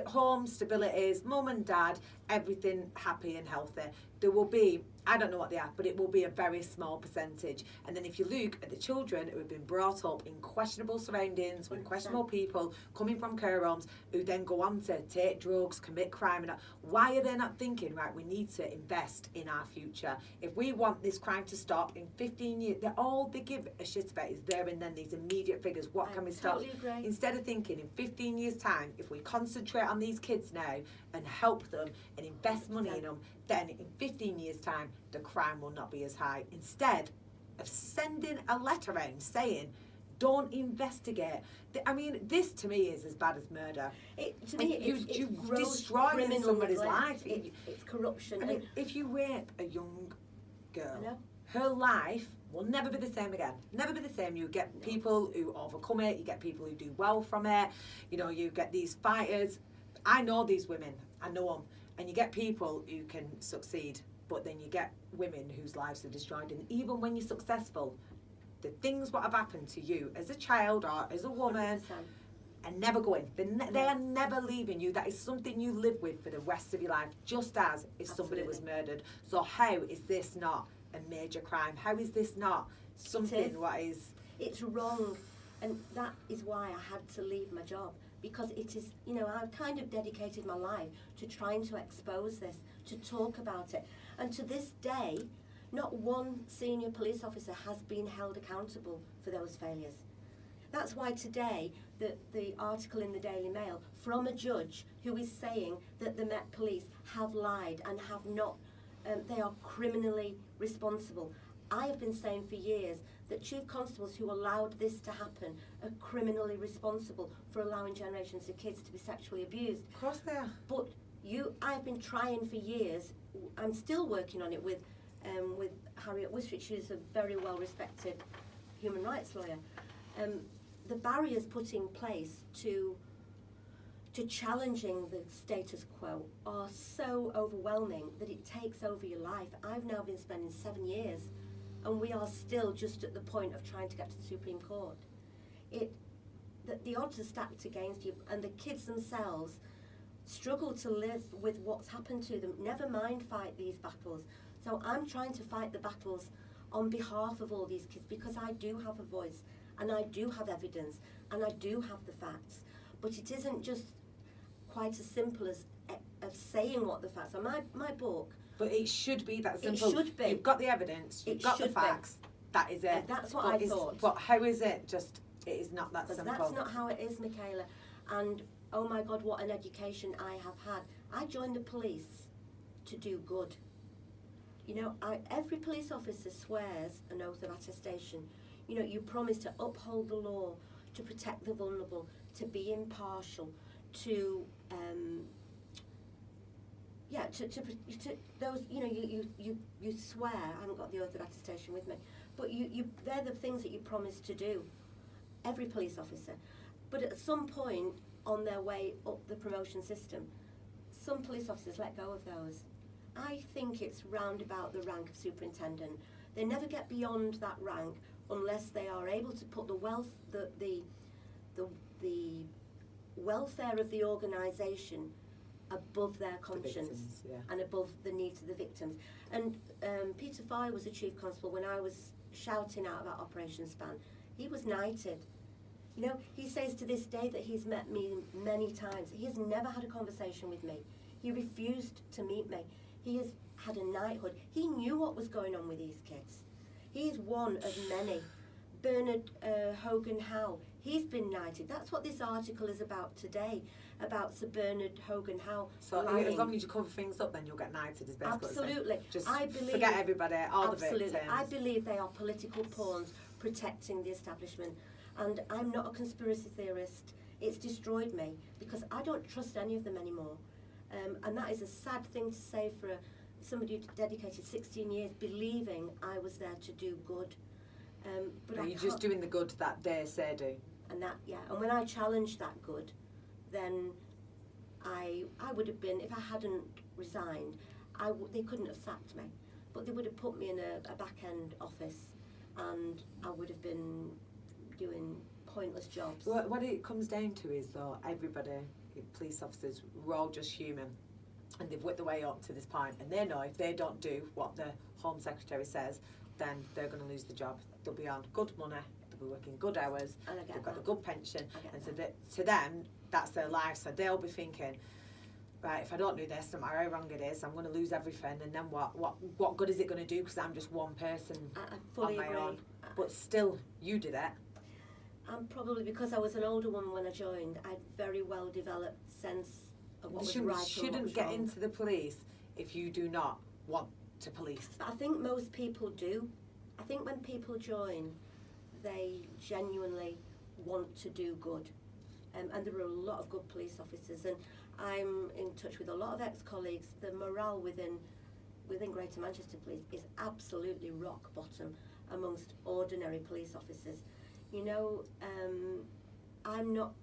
[SPEAKER 1] home stabilities, mum and dad, everything happy and healthy? There will be, I don't know what they are, but it will be a very small percentage. And then if you look at the children who have been brought up in questionable surroundings, with questionable people, coming from care homes, who then go on to take drugs, commit crime, and why are they not thinking, right, we need to invest in our future? If we want this crime to stop in 15 years, all they give a shit about is there and then, these immediate figures. What can we stop?
[SPEAKER 2] Totally agree.
[SPEAKER 1] Instead of thinking in 15 years' time, if we concentrate on these kids now and help them and invest money in them, then in 15 years' time, the crime will not be as high. Instead of sending a letter around saying, don't investigate. I mean, this to me is as bad as murder.
[SPEAKER 2] To me,
[SPEAKER 1] you destroying somebody's life.
[SPEAKER 2] It's corruption.
[SPEAKER 1] I mean, if you rape a young girl, her life will never be the same again. Never be the same. You get people who overcome it. You get people who do well from it. You know, you get these fighters. I know these women. I know them. And you get people who can succeed, but then you get women whose lives are destroyed. And even when you're successful, the things what have happened to you as a child or as a woman
[SPEAKER 2] 100%.
[SPEAKER 1] are never going. They are never leaving you. That is something you live with for the rest of your life, just as if somebody was murdered. So how is this not a major crime? How is this not something what is...
[SPEAKER 2] It's wrong. And that is why I had to leave my job. Because it is, I've kind of dedicated my life to trying to expose this, to talk about it. And to this day, not one senior police officer has been held accountable for those failures. That's why today, the article in the Daily Mail from a judge who is saying that the Met Police have lied and have not, they are criminally responsible. I have been saying for years that chief constables who allowed this to happen are criminally responsible for allowing generations of kids to be sexually abused.
[SPEAKER 1] Of course they are.
[SPEAKER 2] But I've been trying for years. I'm still working on it with Harriet Wisrich, who's a very well-respected human rights lawyer. The barriers put in place to challenging the status quo are so overwhelming that it takes over your life. I've now been spending 7 years, and we are still just at the point of trying to get to the Supreme Court. The odds are stacked against you, and the kids themselves struggle to live with what's happened to them, never mind fight these battles. So I'm trying to fight the battles on behalf of all these kids, because I do have a voice, and I do have evidence, and I do have the facts. But it isn't just quite as simple as saying what the facts are. My book...
[SPEAKER 1] But it should be that simple.
[SPEAKER 2] It should be.
[SPEAKER 1] You've got the evidence, you've got the facts, that is it.
[SPEAKER 2] And that's what I thought.
[SPEAKER 1] But how is it just, it is not that simple.
[SPEAKER 2] That's not how it is, Michaela. And oh my God, what an education I have had. I joined the police to do good. Every police officer swears an oath of attestation. You promise to uphold the law, to protect the vulnerable, to be impartial, to those, you swear. I haven't got the oath of attestation with me, but they're the things that you promise to do, every police officer. But at some point on their way up the promotion system, some police officers let go of those. I think it's round about the rank of superintendent. They never get beyond that rank unless they are able to put the welfare of the organisation above their
[SPEAKER 1] The
[SPEAKER 2] conscience
[SPEAKER 1] victims, yeah.
[SPEAKER 2] and above the needs of the victims. And Peter Foy was a chief constable when I was shouting out about Operation Span. He was knighted. You know, he says to this day that he's met me many times. He has never had a conversation with me. He refused to meet me. He has had a knighthood. He knew what was going on with these kids. He is one of many. Bernard Hogan Howe, he's been knighted. That's what this article is about today, about Sir Bernard Hogan Howe.
[SPEAKER 1] So as long as you cover things up, then you'll get knighted, is basically
[SPEAKER 2] Absolutely.
[SPEAKER 1] Just
[SPEAKER 2] I believe,
[SPEAKER 1] forget everybody, all
[SPEAKER 2] absolutely.
[SPEAKER 1] the victims.
[SPEAKER 2] I believe they are political pawns protecting the establishment. And I'm not a conspiracy theorist. It's destroyed me because I don't trust any of them anymore. And that is a sad thing to say for somebody who dedicated 16 years believing I was there to do good. But
[SPEAKER 1] you're just doing the good that they say do.
[SPEAKER 2] And that, yeah. And when I challenged that good, then I would have been, if I hadn't resigned, they couldn't have sacked me. But they would have put me in a back-end office and I would have been doing pointless jobs.
[SPEAKER 1] What it comes down to is, though, everybody, police officers, we're all just human. And they've worked their way up to this point, and they know if they don't do what the Home Secretary says, then they're going to lose the job. They'll be on good money, they'll be working good hours, they've got a good pension, and so to them, that's their life. So they'll be thinking, right, if I don't do this, no matter how wrong it is, I'm going to lose everything, and then what good is it going to do because I'm just one person
[SPEAKER 2] I fully
[SPEAKER 1] on my
[SPEAKER 2] agree.
[SPEAKER 1] own? But still, you did it.
[SPEAKER 2] And probably because I was an older woman when I joined, I had very well developed sense of what was right and what
[SPEAKER 1] shouldn't
[SPEAKER 2] was
[SPEAKER 1] get
[SPEAKER 2] wrong.
[SPEAKER 1] into the police if you do not want to police.
[SPEAKER 2] But I think most people do. I think when people join, they genuinely want to do good. And there are a lot of good police officers, and I'm in touch with a lot of ex-colleagues. The morale within Greater Manchester Police is absolutely rock bottom amongst ordinary police officers. You know, I'm not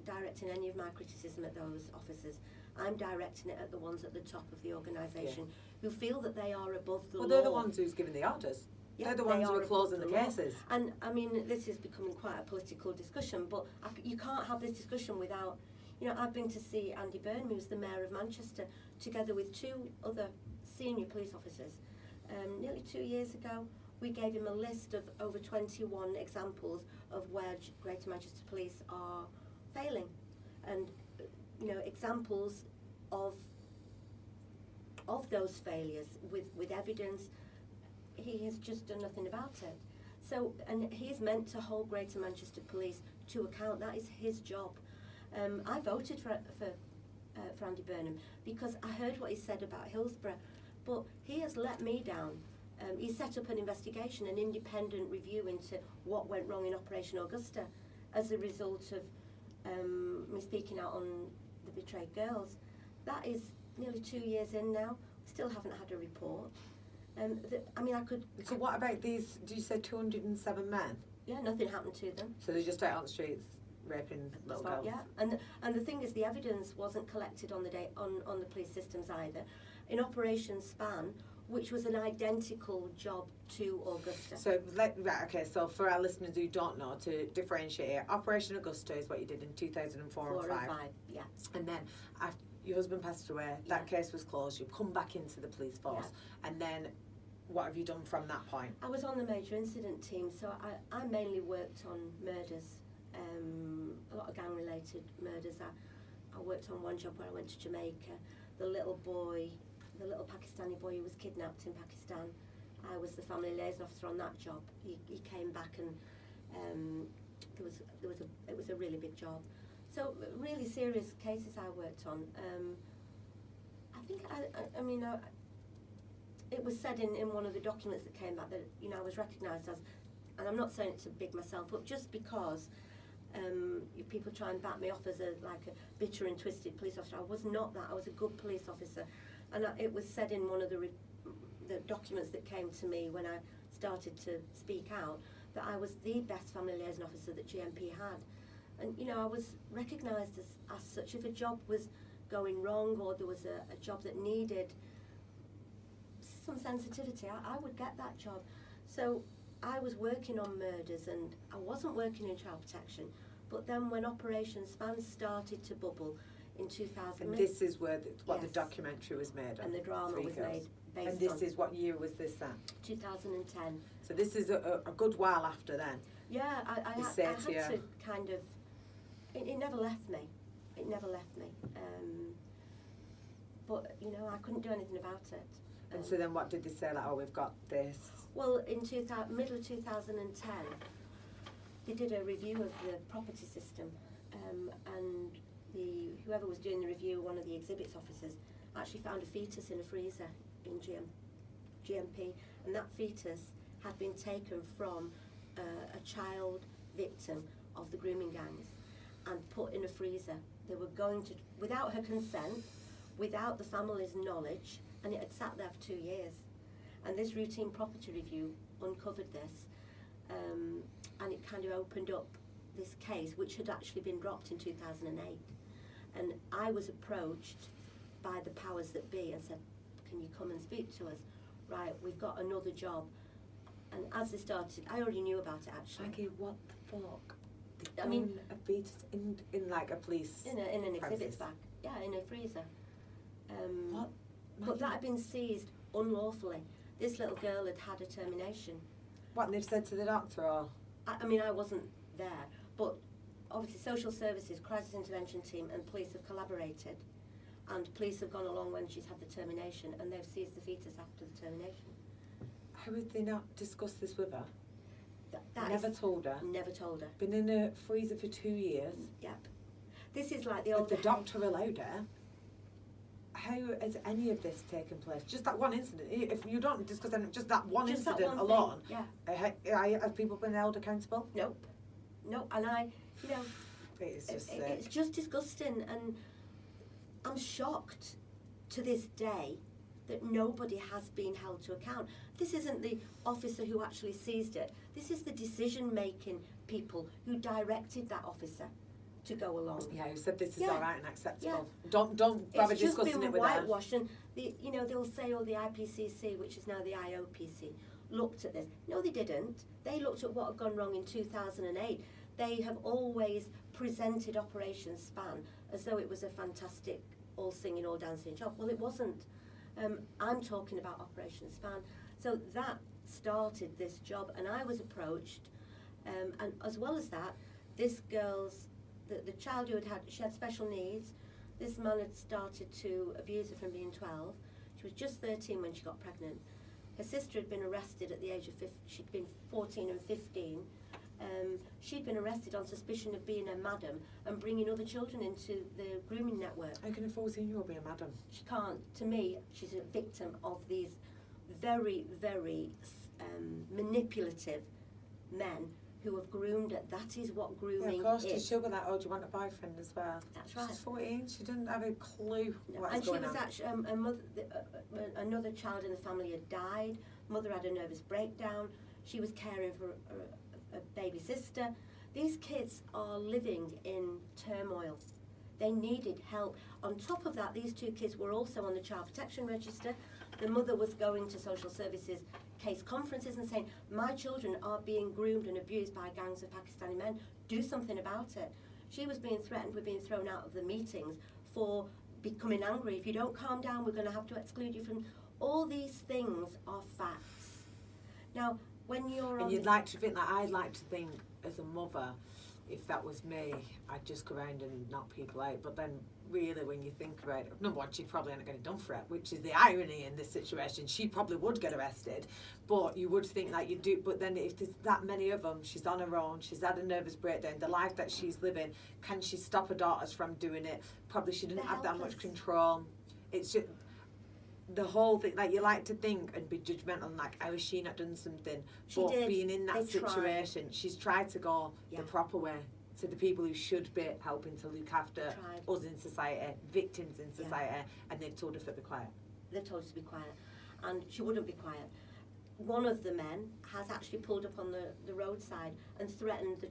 [SPEAKER 2] directing any of my criticism at those officers. I'm directing it at the ones at the top of the organisation who feel that they are above the law.
[SPEAKER 1] Well, they're the ones who's giving the orders.
[SPEAKER 2] Yeah,
[SPEAKER 1] they're the ones who are closing the
[SPEAKER 2] law.
[SPEAKER 1] cases.
[SPEAKER 2] And I mean, this is becoming quite a political discussion, but you can't have this discussion without, you know, I've been to see Andy Burnham, who's the Mayor of Manchester, together with two other senior police officers. Nearly 2 years ago, we gave him a list of over 21 examples of where Greater Manchester Police are failing, and you know, examples of those failures with evidence. He has just done nothing about it. So, and he's meant to hold Greater Manchester Police to account. That is his job. I voted for Andy Burnham because I heard what he said about Hillsborough, but he has let me down. He set up an investigation, an independent review into what went wrong in Operation Augusta as a result of me speaking out on the betrayed girls. That is nearly 2 years in now. Still haven't had a report. I mean, I could.
[SPEAKER 1] So what about these? Did you say 207 men?
[SPEAKER 2] Yeah, nothing happened to them.
[SPEAKER 1] So they're just out on the streets raping little girls.
[SPEAKER 2] Yeah, and the thing is, the evidence wasn't collected on the day on the police systems either. In Operation Span, which was an identical job to Augusta.
[SPEAKER 1] So okay. So for our listeners who don't know, to differentiate, Operation Augusta is what you did in 2004 and 5.
[SPEAKER 2] Yeah.
[SPEAKER 1] And then after your husband passed away, that case was closed. You come back into the police force, and then what have you done from that point?
[SPEAKER 2] I was on the major incident team, so I mainly worked on murders, a lot of gang-related murders. I worked on one job where I went to Jamaica. The little Pakistani boy who was kidnapped in Pakistan, I was the family liaison officer on that job. He came back, and it was a really big job. So really serious cases I worked on. I mean, it was said in one of the documents that came back that, you know, I was recognised as, and I'm not saying it to big myself up, just because people try and back me off as a bitter and twisted police officer. I was not that. I was a good police officer, and it was said in one of the documents that came to me when I started to speak out that I was the best family liaison officer that GMP had. And, you know, I was recognised as such. If a job was going wrong or there was a job that needed some sensitivity, I would get that job. So I was working on murders and I wasn't working in child protection. But then when Operation Span started to bubble, in 2000.
[SPEAKER 1] And this is where what the
[SPEAKER 2] Yes.
[SPEAKER 1] documentary was made on.
[SPEAKER 2] And the drama
[SPEAKER 1] Three
[SPEAKER 2] was
[SPEAKER 1] Girls.
[SPEAKER 2] made based
[SPEAKER 1] And this
[SPEAKER 2] on
[SPEAKER 1] is, what year was this at?
[SPEAKER 2] 2010.
[SPEAKER 1] So this is a good while after then.
[SPEAKER 2] Yeah, I had
[SPEAKER 1] to you.
[SPEAKER 2] to kind of, it never left me. It never left me. But, you know, I couldn't do anything about it.
[SPEAKER 1] And so then what did they say? Like, oh, we've got this.
[SPEAKER 2] Well, in middle of 2010, they did a review of the property system, and whoever was doing the review, one of the exhibits officers, actually found a fetus in a freezer in GMP, and that fetus had been taken from a child victim of the grooming gangs and put in a freezer. They were going to, without her consent, without the family's knowledge, and it had sat there for 2 years. And this routine property review uncovered this, and it kind of opened up this case, which had actually been dropped in 2008. And I was approached by the powers that be and said, can you come and speak to us? Right, we've got another job. And as they started, I already knew about it actually.
[SPEAKER 1] Maggie, what the fuck?
[SPEAKER 2] I mean,
[SPEAKER 1] a fetus in like a police
[SPEAKER 2] in an
[SPEAKER 1] premises.
[SPEAKER 2] exhibits bag, yeah, in a freezer.
[SPEAKER 1] What?
[SPEAKER 2] But that had been seized unlawfully. This little girl had had a termination.
[SPEAKER 1] What, and they've said to the doctor, or?
[SPEAKER 2] I mean, I wasn't there, but obviously social services, crisis intervention team and police have collaborated, and police have gone along when she's had the termination, and they've seized the fetus after the termination.
[SPEAKER 1] How would they not discuss this with her?
[SPEAKER 2] That
[SPEAKER 1] Never
[SPEAKER 2] is-
[SPEAKER 1] told her?
[SPEAKER 2] Never told her.
[SPEAKER 1] Been in a freezer for 2 years?
[SPEAKER 2] Yep. This is like the
[SPEAKER 1] Had
[SPEAKER 2] old.
[SPEAKER 1] the doctor allowed her? How has any of this taken place? Just that one incident. If you don't discuss anything, just that one
[SPEAKER 2] Just that
[SPEAKER 1] incident
[SPEAKER 2] one
[SPEAKER 1] alone.
[SPEAKER 2] thing, yeah.
[SPEAKER 1] Have people been held accountable?
[SPEAKER 2] Nope. Nope. And you know,
[SPEAKER 1] It's just sick.
[SPEAKER 2] it's just disgusting, and I'm shocked to this day that nobody has been held to account. This isn't the officer who actually seized it. This is the decision-making people who directed that officer to go along.
[SPEAKER 1] Yeah, who said this is
[SPEAKER 2] Yeah.
[SPEAKER 1] all right and acceptable.
[SPEAKER 2] Yeah.
[SPEAKER 1] Don't bother
[SPEAKER 2] It's just
[SPEAKER 1] discussing
[SPEAKER 2] been
[SPEAKER 1] it with her.
[SPEAKER 2] whitewashed, and you know, they'll say, oh, the IPCC, which is now the IOPC, looked at this. No, they didn't. They looked at what had gone wrong in 2008. They have always presented Operation Span as though it was a fantastic, all singing, all dancing job. Well, it wasn't. I'm talking about Operation Span. So that started this job, and I was approached, and as well as that, this girl's, the child who she had special needs. This man had started to abuse her from being 12. She was just 13 when she got pregnant. Her sister had been arrested at the age of 15. She'd been 14 and 15. She'd been arrested on suspicion of being a madam and bringing other children into the grooming network.
[SPEAKER 1] How can a 14-year-old be a madam?
[SPEAKER 2] She can't. To me, she's a victim of these very, very manipulative men who have groomed her. That is what grooming
[SPEAKER 1] Yeah, of course,
[SPEAKER 2] is.
[SPEAKER 1] she'll be like, oh, do you want a boyfriend as well?
[SPEAKER 2] That's right.
[SPEAKER 1] She's 14, she didn't have a clue what
[SPEAKER 2] And
[SPEAKER 1] was
[SPEAKER 2] she
[SPEAKER 1] going
[SPEAKER 2] was
[SPEAKER 1] on.
[SPEAKER 2] actually a mother. Another child in the family had died. Mother had a nervous breakdown. She was caring for a baby sister. These kids are living in turmoil. They needed help. On top of that, these two kids were also on the child protection register. The mother was going to social services case conferences and saying, my children are being groomed and abused by gangs of Pakistani men. Do something about it. She was being threatened with being thrown out of the meetings for becoming angry. If you don't calm down, we're going to have to exclude you from... All these things are facts. Now, when you're on...
[SPEAKER 1] And you'd like to think, like, I'd like to think as a mother, if that was me, I'd just go around and knock people out. But then, really, when you think about it, number one, she probably hadn't got it done for it, which is the irony in this situation. She probably would get arrested, but you would think that you do. But then, if there's that many of them, she's on her own, she's had a nervous breakdown, the life that she's living, can she stop her daughters from doing it? Probably she didn't have that much control. It's just the whole thing, like, you like to think and be judgmental and like, how has she not done something? But being in that situation, she's tried to go the proper way to the people who should be helping to look after us in society, victims in society, and they've told her to be quiet.
[SPEAKER 2] They've told her to be quiet, and she wouldn't be quiet. One of the men has actually pulled up on the roadside and threatened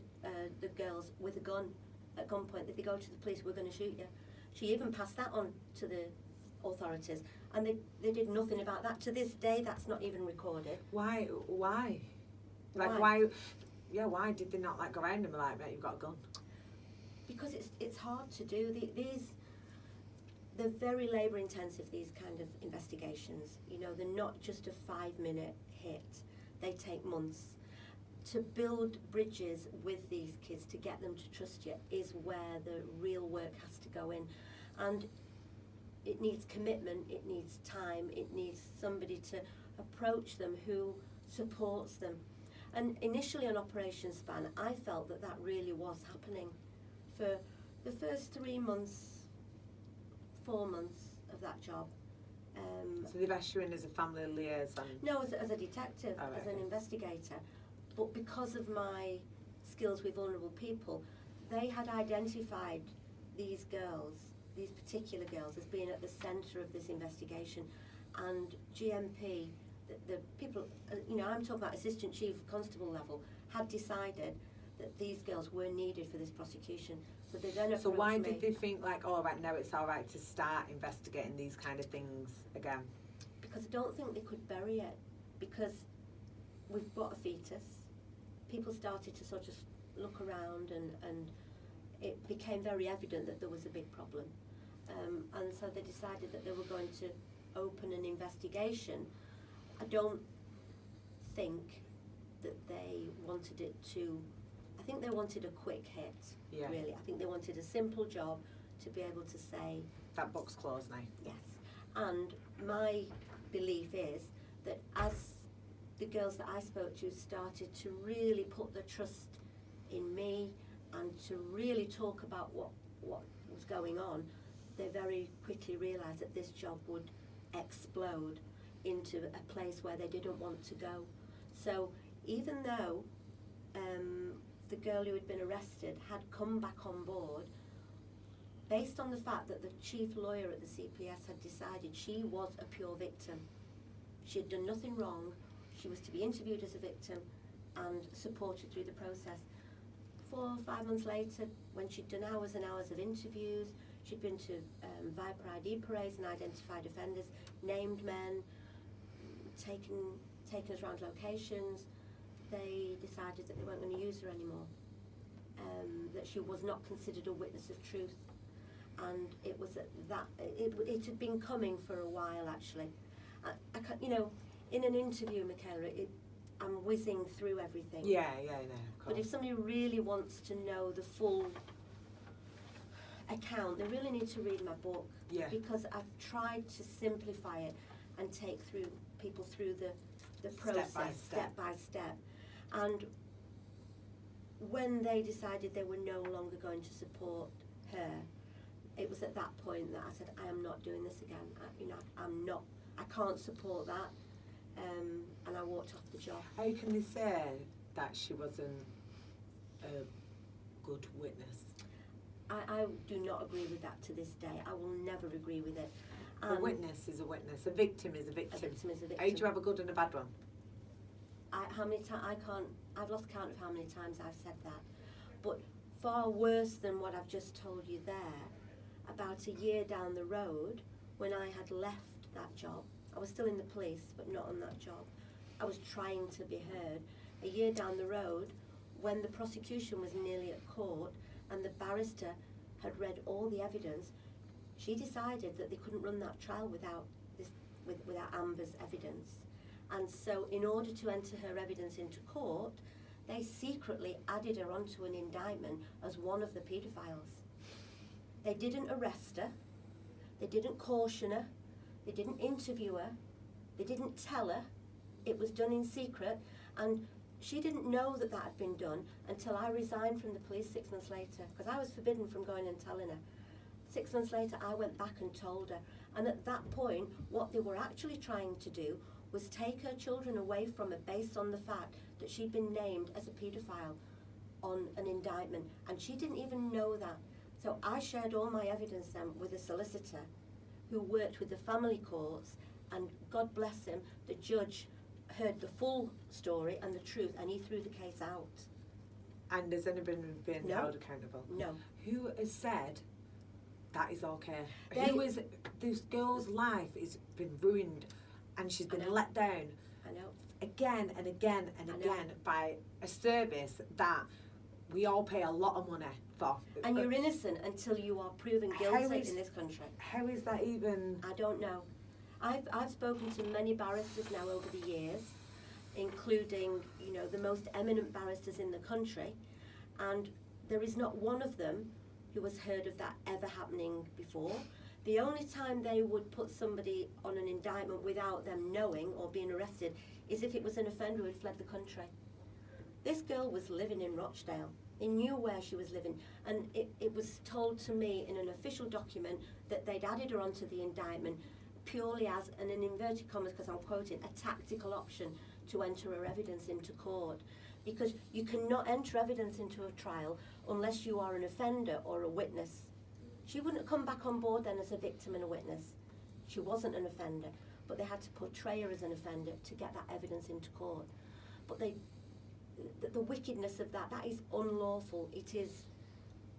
[SPEAKER 2] the girls with a gun at gunpoint. If they go to the police, we're going to shoot you. She even passed that on to the authorities, and they did nothing about that. To this day, that's not even recorded.
[SPEAKER 1] Why? Like, why? Yeah, why did they not like go around and be like, mate, you've got a gun?
[SPEAKER 2] Because it's hard to do. These they're very labour intensive, these kind of investigations. You know, they're not just a 5-minute hit. They take months. To build bridges with these kids, to get them to trust you, is where the real work has to go in. And it needs commitment, it needs time, it needs somebody to approach them who supports them. And initially on Operation Span, I felt that that really was happening. For the first 3 months, 4 months of that job.
[SPEAKER 1] So they've asked you in as a family liaison?
[SPEAKER 2] No, as a detective,
[SPEAKER 1] Oh,
[SPEAKER 2] as an investigator. But because of my skills with vulnerable people, they had identified these girls, these particular girls, as being at the centre of this investigation. And GMP, the people, you know, I'm talking about Assistant Chief Constable level, had decided that these girls were needed for this prosecution. So they then approached me.
[SPEAKER 1] So why did they think like, oh, right, now it's all right to start investigating these kind of things again?
[SPEAKER 2] Because I don't think they could bury it. Because we've got a fetus. People started to sort of look around, and it became very evident that there was a big problem. And so they decided that they were going to open an investigation. I don't think that they wanted it to, I think they wanted a quick hit, really. I think they wanted a simple job to be able to say,
[SPEAKER 1] that book's closed now.
[SPEAKER 2] yes. And my belief is that as the girls that I spoke to started to really put their trust in me and to really talk about what was going on, they very quickly realised that this job would explode into a place where they didn't want to go. So even though the girl who had been arrested had come back on board, based on the fact that the chief lawyer at the CPS had decided she was a pure victim, she had done nothing wrong, she was to be interviewed as a victim and supported through the process. 4 or 5 months later, when she'd done hours and hours of interviews, she'd been to Viper ID parades and identified offenders, named men, taken us around locations, they decided that they weren't going to use her anymore, that she was not considered a witness of truth. And it was it had been coming for a while, actually. I can't, you know, in an interview, Michaela, I'm whizzing through everything.
[SPEAKER 1] Yeah, no, of course.
[SPEAKER 2] But if somebody really wants to know the full account, they really need to read my book.
[SPEAKER 1] Yeah.
[SPEAKER 2] Because I've tried to simplify it and take people through the process, step by step. And when they decided they were no longer going to support her, it was at that point that I said, I am not doing this again. I can't support that. And I walked off the job.
[SPEAKER 1] How can they say that she wasn't a good witness?
[SPEAKER 2] I do not agree with that to this day. I will never agree with it.
[SPEAKER 1] A witness is a witness. A victim is a victim.
[SPEAKER 2] A victim is a victim.
[SPEAKER 1] How do you have a good and a bad one?
[SPEAKER 2] I've lost count of how many times I've said that. But far worse than what I've just told you there, about a year down the road, when I had left that job, I was still in the police, but not on that job. I was trying to be heard. A year down the road, when the prosecution was nearly at court and the barrister had read all the evidence, she decided that they couldn't run that trial without Amber's evidence. And so in order to enter her evidence into court, they secretly added her onto an indictment as one of the paedophiles. They didn't arrest her, they didn't caution her, they didn't interview her, they didn't tell her. It was done in secret, and she didn't know that had been done until I resigned from the police 6 months later, because I was forbidden from going and telling her. 6 months later, I went back and told her. And at that point, what they were actually trying to do was take her children away from her based on the fact that she'd been named as a paedophile on an indictment, and she didn't even know that. So I shared all my evidence then with a solicitor who worked with the family courts, and God bless him, the judge heard the full story and the truth, and he threw the case out.
[SPEAKER 1] And has anybody been
[SPEAKER 2] No.
[SPEAKER 1] held accountable?
[SPEAKER 2] No.
[SPEAKER 1] Who has said that is okay? This girl's life has been ruined, and she's been let down
[SPEAKER 2] I know.
[SPEAKER 1] again and again and
[SPEAKER 2] I know.
[SPEAKER 1] again by a service that we all pay a lot of money for.
[SPEAKER 2] And you're innocent until you are proven guilty in this country.
[SPEAKER 1] How is that even?
[SPEAKER 2] I don't know. I've spoken to many barristers now over the years, including, you know, the most eminent barristers in the country, and there is not one of them who has heard of that ever happening before. The only time they would put somebody on an indictment without them knowing or being arrested is if it was an offender who had fled the country. This girl was living in Rochdale. They knew where she was living, and it was told to me in an official document that they'd added her onto the indictment purely as, and in inverted commas because I'm quoting, a tactical option to enter her evidence into court. Because you cannot enter evidence into a trial unless you are an offender or a witness. She wouldn't have come back on board then as a victim and a witness. She wasn't an offender, but they had to portray her as an offender to get that evidence into court. But the wickedness of that is unlawful. It is,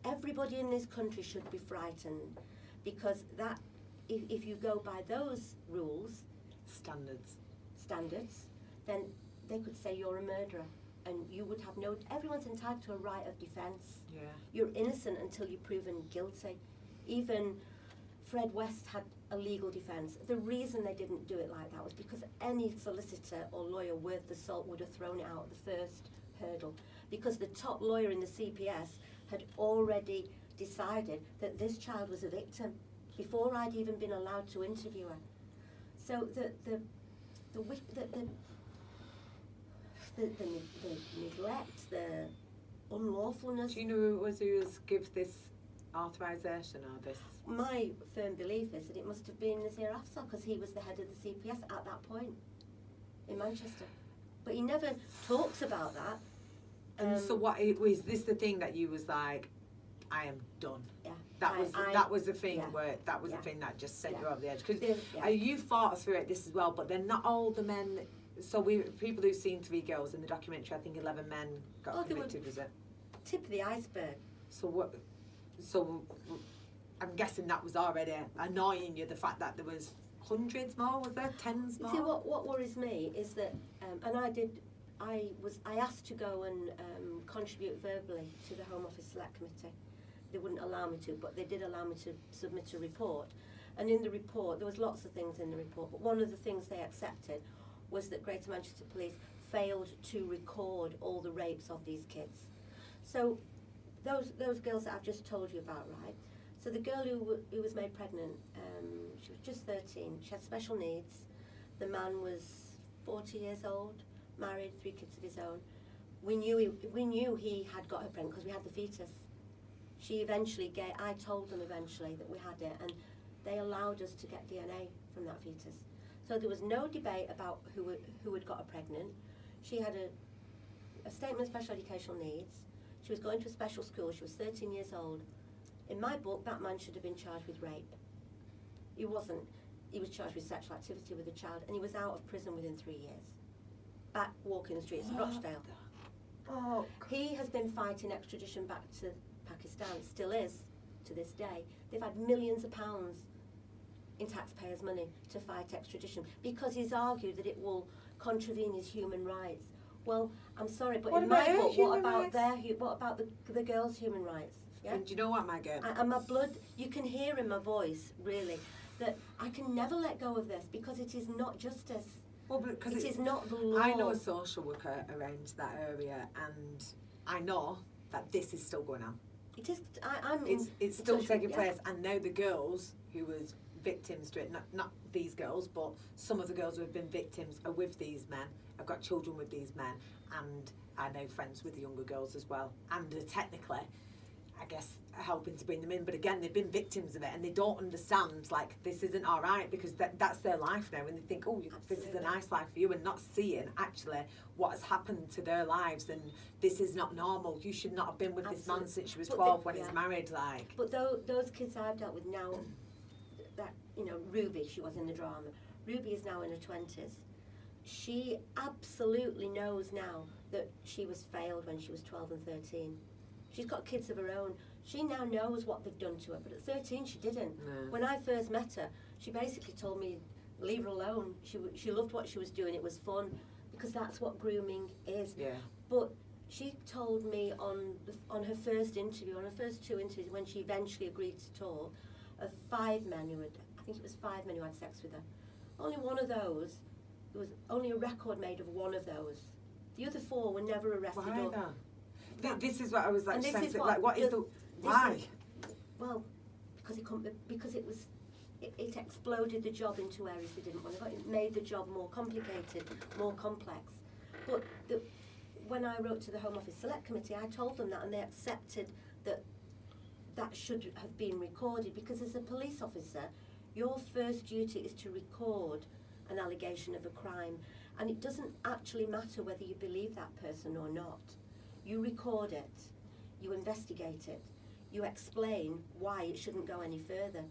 [SPEAKER 2] everybody in this country should be frightened, because that, if you go by those rules, standards, then they could say you're a murderer, and you would have no, everyone's entitled to a right of defence.
[SPEAKER 1] Yeah.
[SPEAKER 2] You're innocent until you're proven guilty. Even Fred West had a legal defence. The reason they didn't do it like that was because any solicitor or lawyer worth the salt would have thrown it out at the first hurdle, because the top lawyer in the CPS had already decided that this child was a victim before I'd even been allowed to interview her. So the neglect, the unlawfulness.
[SPEAKER 1] Do you know who it was who gives this authorisation or this?
[SPEAKER 2] My firm belief is that it must have been Nazir Afzal, because he was the head of the CPS at that point in Manchester. But he never talks about that.
[SPEAKER 1] And so what, was this the thing that you was like, I am done?
[SPEAKER 2] Yeah.
[SPEAKER 1] That was the thing,
[SPEAKER 2] yeah.
[SPEAKER 1] where that was
[SPEAKER 2] Yeah.
[SPEAKER 1] the thing that just sent
[SPEAKER 2] Yeah.
[SPEAKER 1] you over the edge. Because
[SPEAKER 2] Yeah.
[SPEAKER 1] you fought through it this as well, but then not all the men. So people who've seen 3 girls in the documentary, I think 11 men got convicted. Was it?
[SPEAKER 2] Tip of the iceberg.
[SPEAKER 1] So what? So I'm guessing that was already annoying you. The fact that there was hundreds more, was there 10s more?
[SPEAKER 2] You see, what worries me is that, and I asked to go and contribute verbally to the Home Office Select Committee. They wouldn't allow me to, but they did allow me to submit a report. And in the report, there was lots of things in the report, but one of the things they accepted was that Greater Manchester Police failed to record all the rapes of these kids. So those girls that I've just told you about, right? So the girl who was made pregnant, she was just 13. She had special needs. The man was 40 years old, married, 3 kids of his own. We knew he had got her pregnant because we had the fetus. She eventually I told them eventually that we had it, and they allowed us to get DNA from that fetus. So there was no debate about who had got her pregnant. She had a statement of special educational needs. She was going to a special school. She was 13 years old. In my book, that man should have been charged with rape. He wasn't. He was charged with sexual activity with a child, and he was out of prison within 3 years. Back walking the streets of Rochdale.
[SPEAKER 1] Oh,
[SPEAKER 2] he has been fighting extradition back to Pakistan, still is to this day. They've had millions of pounds in taxpayers' money to fight extradition because he's argued that it will contravene his human rights. Well, I'm sorry, but in my book, what about the girls' human rights? Yeah?
[SPEAKER 1] And do you know what, Maggie?
[SPEAKER 2] And my blood, you can hear in my voice, really, that I can never let go of this because it is not justice.
[SPEAKER 1] Well, because
[SPEAKER 2] it is not the law.
[SPEAKER 1] I know a social worker around that area, and I know that this is still going on.
[SPEAKER 2] It is.
[SPEAKER 1] It's still taking place, and now the girls who was victims to it, not these girls, but some of the girls who have been victims are with these men. I've got children with these men, and I know friends with the younger girls as well, and technically, I guess, helping to bring them in. But again, they've been victims of it, and they don't understand, like, this isn't all right, because that's their life now, and they think, oh, this is a nice life for you, and not seeing actually what has happened to their lives, and this is not normal. You should not have been with this man since you was 12 when he's married, like.
[SPEAKER 2] But those kids I've dealt with now, that, you know, Ruby, she was in the drama. Ruby is now in her 20s. She absolutely knows now that she was failed when she was 12 and 13. She's got kids of her own. She now knows what they've done to her, but at 13 she didn't. No. When I first met her, she basically told me, leave her alone. She loved what she was doing. It was fun, because that's what grooming is.
[SPEAKER 1] Yeah.
[SPEAKER 2] But She told me on her first interview, on her first 2 interviews, when she eventually agreed to talk, of 5 men who had, I think it was 5 men who had sex with her. Only one of those, there was only a record made of one of those. The other 4 were never arrested.
[SPEAKER 1] Why that? This is what I was like, what is the why?
[SPEAKER 2] Well, because it exploded the job into areas they didn't want to go. It made the job more complicated, more complex. But when I wrote to the Home Office Select Committee, I told them that, and they accepted that should have been recorded, because as a police officer, your first duty is to record an allegation of a crime, and it doesn't actually matter whether you believe that person or not. You record it, you investigate it, you explain why it shouldn't go any further.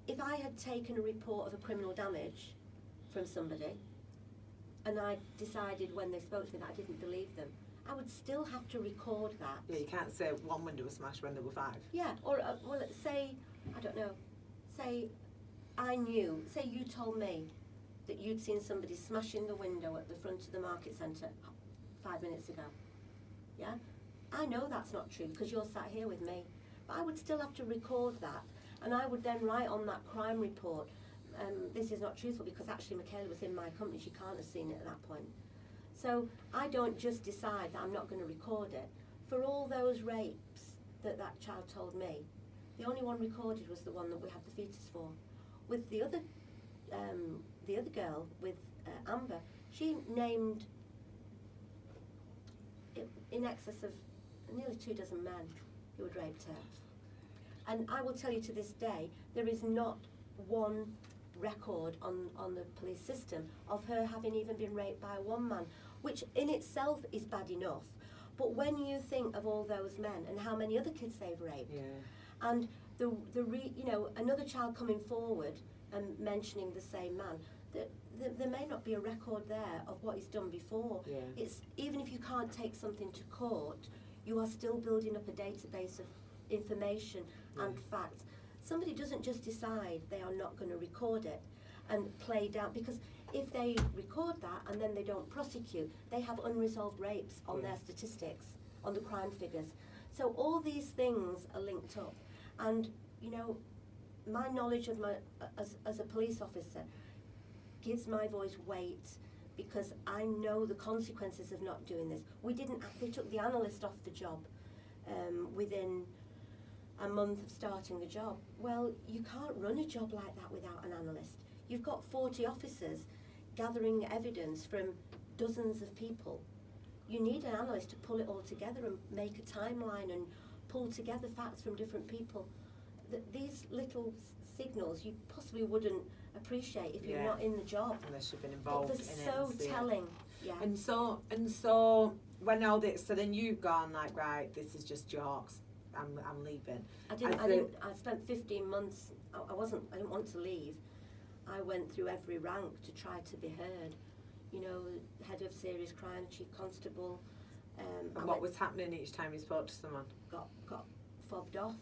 [SPEAKER 2] If I had taken a report of a criminal damage from somebody, and I decided when they spoke to me that I didn't believe them, I would still have to record that.
[SPEAKER 1] Yeah, you can't say one window was smashed when there were 5.
[SPEAKER 2] Yeah, or well, say, I don't know, say you told me that you'd seen somebody smashing the window at the front of the market centre 5 minutes ago. Yeah? I know that's not true because you're sat here with me. But I would still have to record that, and I would then write on that crime report, this is not truthful because actually Michaela was in my company, she can't have seen it at that point. So I don't just decide that I'm not going to record it. For all those rapes that child told me, the only one recorded was the one that we had the fetus for. With the other girl, with Amber, she named in excess of nearly 24 men who had raped her. And I will tell you, to this day, there is not one record on the police system of her having even been raped by one man, which in itself is bad enough. But when you think of all those men and how many other kids they've raped, and another child coming forward and mentioning the same man, there may not be a record there of what he's done before.
[SPEAKER 1] Yeah.
[SPEAKER 2] It's even if you can't take something to court, you are still building up a database of information and facts. Somebody doesn't just decide they are not going to record it and play down, because if they record that and then they don't prosecute, they have unresolved rapes on their statistics, on the crime figures. So all these things are linked up, and my knowledge of as a police officer gives my voice weight, because I know the consequences of not doing this. They took the analyst off the job within a month of starting the job. Well, you can't run a job like that without an analyst. You've got 40 officers gathering evidence from dozens of people. You need an analyst to pull it all together and make a timeline and pull together facts from different people. These little signals you possibly wouldn't appreciate if you're not in the job.
[SPEAKER 1] Unless you've been involved in it.
[SPEAKER 2] They're so telling. Yeah.
[SPEAKER 1] And so when all this, so then you've gone like, right, this is just jokes. I'm leaving.
[SPEAKER 2] I spent 15 months. I didn't want to leave. I went through every rank to try to be heard. Head of serious crime, chief constable.
[SPEAKER 1] And what was happening each time you spoke to someone?
[SPEAKER 2] Got fobbed off.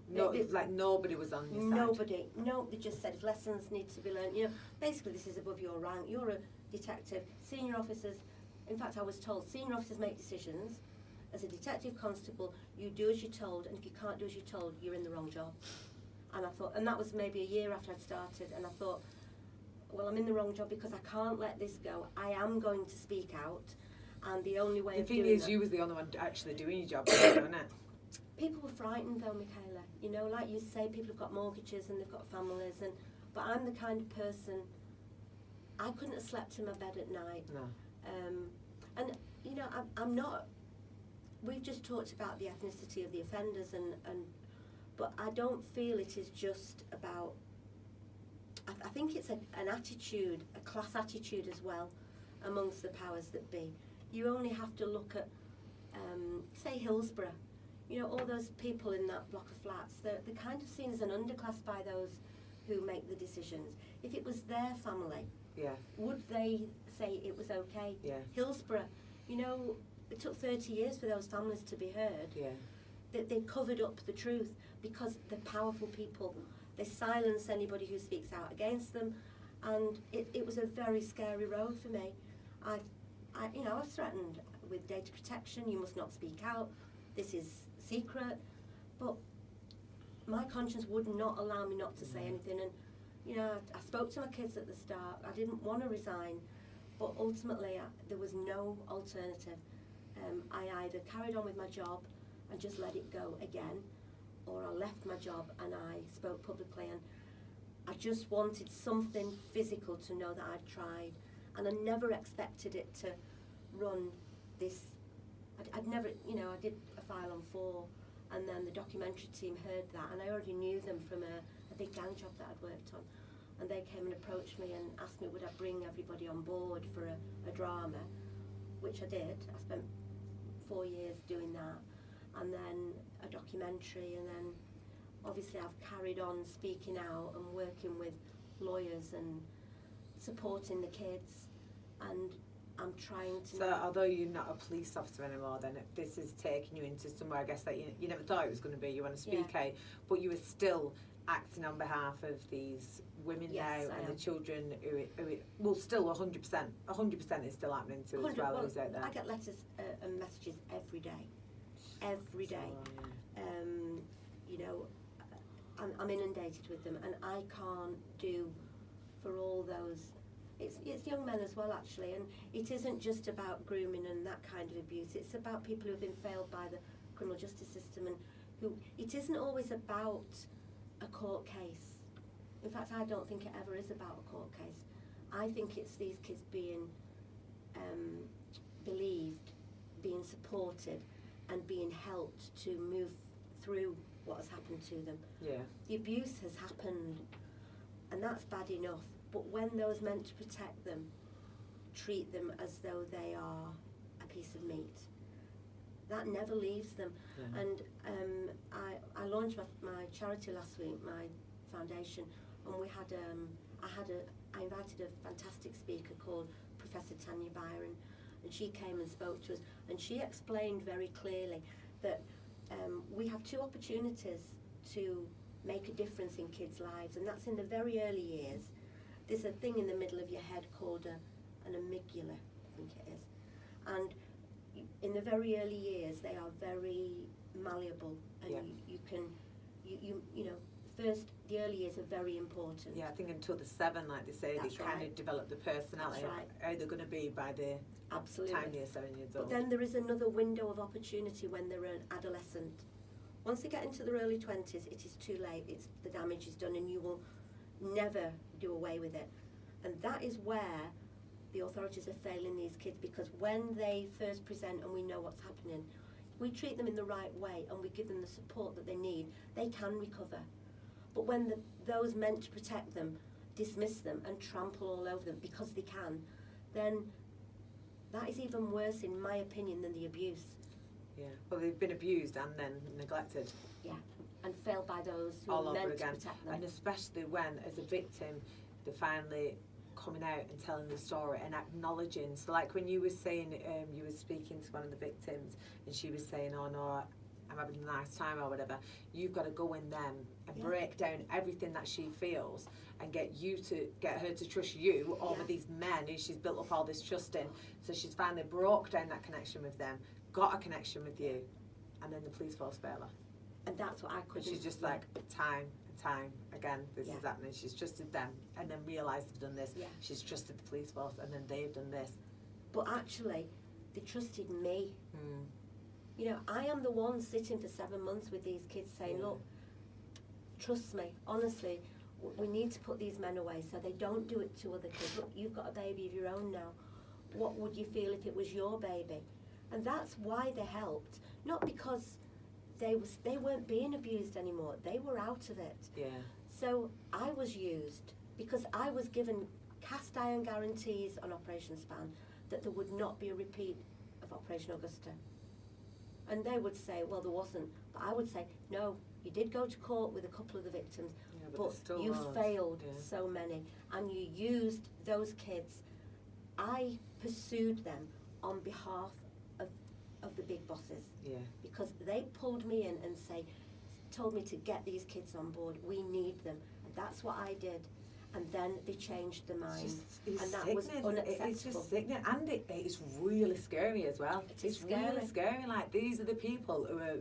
[SPEAKER 1] Nobody was on your side.
[SPEAKER 2] Nobody. No, they just said if lessons need to be learned. Basically this is above your rank. You're a detective. Senior officers. In fact, I was told senior officers make decisions. As a detective constable, you do as you're told, and if you can't do as you're told, you're in the wrong job. And I thought, and that was maybe a year after I'd started, and I thought, well, I'm in the wrong job because I can't let this go. I am going to speak out, and the only way of doing that...
[SPEAKER 1] The thing is, you was the only one actually doing your job, wasn't it?
[SPEAKER 2] People were frightened though, Michaela. Like you say, people have got mortgages and they've got families, but I'm the kind of person, I couldn't have slept in my bed at night.
[SPEAKER 1] No.
[SPEAKER 2] I'm not... We've just talked about the ethnicity of the offenders, but I don't feel it is just about... I think it's an attitude, a class attitude as well, amongst the powers that be. You only have to look at, say, Hillsborough. All those people in that block of flats, they're kind of seen as an underclass by those who make the decisions. If it was their family, would they say it was okay?
[SPEAKER 1] Yeah.
[SPEAKER 2] Hillsborough, it took 30 years for those families to be heard.
[SPEAKER 1] Yeah.
[SPEAKER 2] They covered up the truth because they're powerful people. They silence anybody who speaks out against them, and it was a very scary road for me. I I was threatened with data protection. You must not speak out. This is secret. But my conscience would not allow me not to say anything. And I spoke to my kids at the start. I didn't want to resign, but ultimately there was no alternative. I either carried on with my job and just let it go again, or I left my job and I spoke publicly, and I just wanted something physical to know that I'd tried. And I never expected it to run this. I'd never, I did a file on 4, and then the documentary team heard that, and I already knew them from a big gang job that I'd worked on. And they came and approached me and asked me would I bring everybody on board for a drama, which I did. I spent 4 years doing that, and then a documentary, and then obviously I've carried on speaking out and working with lawyers and supporting the kids, and I'm trying to...
[SPEAKER 1] So although you're not a police officer anymore, then this is taking you into somewhere, I guess, that you never thought it was going to be. You want to speak out, but you were still acting on behalf of these women now and the children who still 100% is still happening to as well. Is out there?
[SPEAKER 2] I get letters and messages every day. Every day. I'm inundated with them, and I can't do for all those. It's young men as well, actually, and it isn't just about grooming and that kind of abuse. It's about people who have been failed by the criminal justice system, and who it isn't always about a court case. In fact, I don't think it ever is about a court case. I think it's these kids being believed, being supported, and being helped to move through what has happened to them.
[SPEAKER 1] Yeah.
[SPEAKER 2] The abuse has happened, and that's bad enough. But when those meant to protect them treat them as though they are a piece of meat, that never leaves them. Yeah. And I launched my charity last week, my foundation, and we had I invited a fantastic speaker called Professor Tanya Byron, and she came and spoke to us, and she explained very clearly that we have 2 opportunities to make a difference in kids' lives, and that's in the very early years. There's a thing in the middle of your head called an amygdala, I think it is, and in the very early years they are very malleable, and first the early years are very important.
[SPEAKER 1] Yeah, I think until the 7, like they say,
[SPEAKER 2] That's
[SPEAKER 1] they
[SPEAKER 2] right.
[SPEAKER 1] kind of develop the personality.
[SPEAKER 2] That's right.
[SPEAKER 1] How they're going to be by the
[SPEAKER 2] Absolutely.
[SPEAKER 1] time they're 7 years old.
[SPEAKER 2] But then there is another window of opportunity when they're an adolescent. Once they get into their early 20s, it is too late. The damage is done, and you will never do away with it. And that is where the authorities are failing these kids, because when they first present and we know what's happening, we treat them in the right way and we give them the support that they need, they can recover. But when those meant to protect them dismiss them and trample all over them because they can, then that is even worse, in my opinion, than the abuse.
[SPEAKER 1] Yeah. Well, they've been abused and then neglected.
[SPEAKER 2] Yeah. And failed by those who
[SPEAKER 1] all
[SPEAKER 2] are
[SPEAKER 1] over
[SPEAKER 2] meant
[SPEAKER 1] again.
[SPEAKER 2] to protect them.
[SPEAKER 1] And especially when, as a victim, they're finally coming out and telling the story and acknowledging. So like when you were saying, you were speaking to one of the victims and she was saying, oh no, I'm having a nice time or whatever, you've got to go in them and break down everything that she feels and get her to trust you over these men who she's built up all this trust in. So she's finally broke down that connection with them, got a connection with you, and then the police force fail her.
[SPEAKER 2] And that's what I couldn't.
[SPEAKER 1] And she's just like, time and time again, this is happening. She's trusted them and then realised they've done this.
[SPEAKER 2] Yeah.
[SPEAKER 1] She's trusted the police force and then they've done this.
[SPEAKER 2] But actually, they trusted me.
[SPEAKER 1] Mm.
[SPEAKER 2] You know, I am the one sitting for 7 months with these kids saying, look, trust me, honestly, we need to put these men away so they don't do it to other kids. Look, you've got a baby of your own now. What would you feel if it was your baby? And that's why they helped. Not because they weren't being abused anymore. They were out of it.
[SPEAKER 1] Yeah.
[SPEAKER 2] So I was used because I was given cast iron guarantees on Operation Span that there would not be a repeat of Operation Augusta. And they would say, well, there wasn't. But I would say, no, you did go to court with a couple of the victims, but you failed so many. And you used those kids. I pursued them on behalf of the big bosses.
[SPEAKER 1] Yeah. Because
[SPEAKER 2] they pulled me in and told me to get these kids on board. We need them. And that's what I did. and then they changed their mind,
[SPEAKER 1] It's
[SPEAKER 2] and that
[SPEAKER 1] sickening.
[SPEAKER 2] was unacceptable.
[SPEAKER 1] It's just sickening, and it's really scary as well.
[SPEAKER 2] It's
[SPEAKER 1] really scary. Like, these are the people who are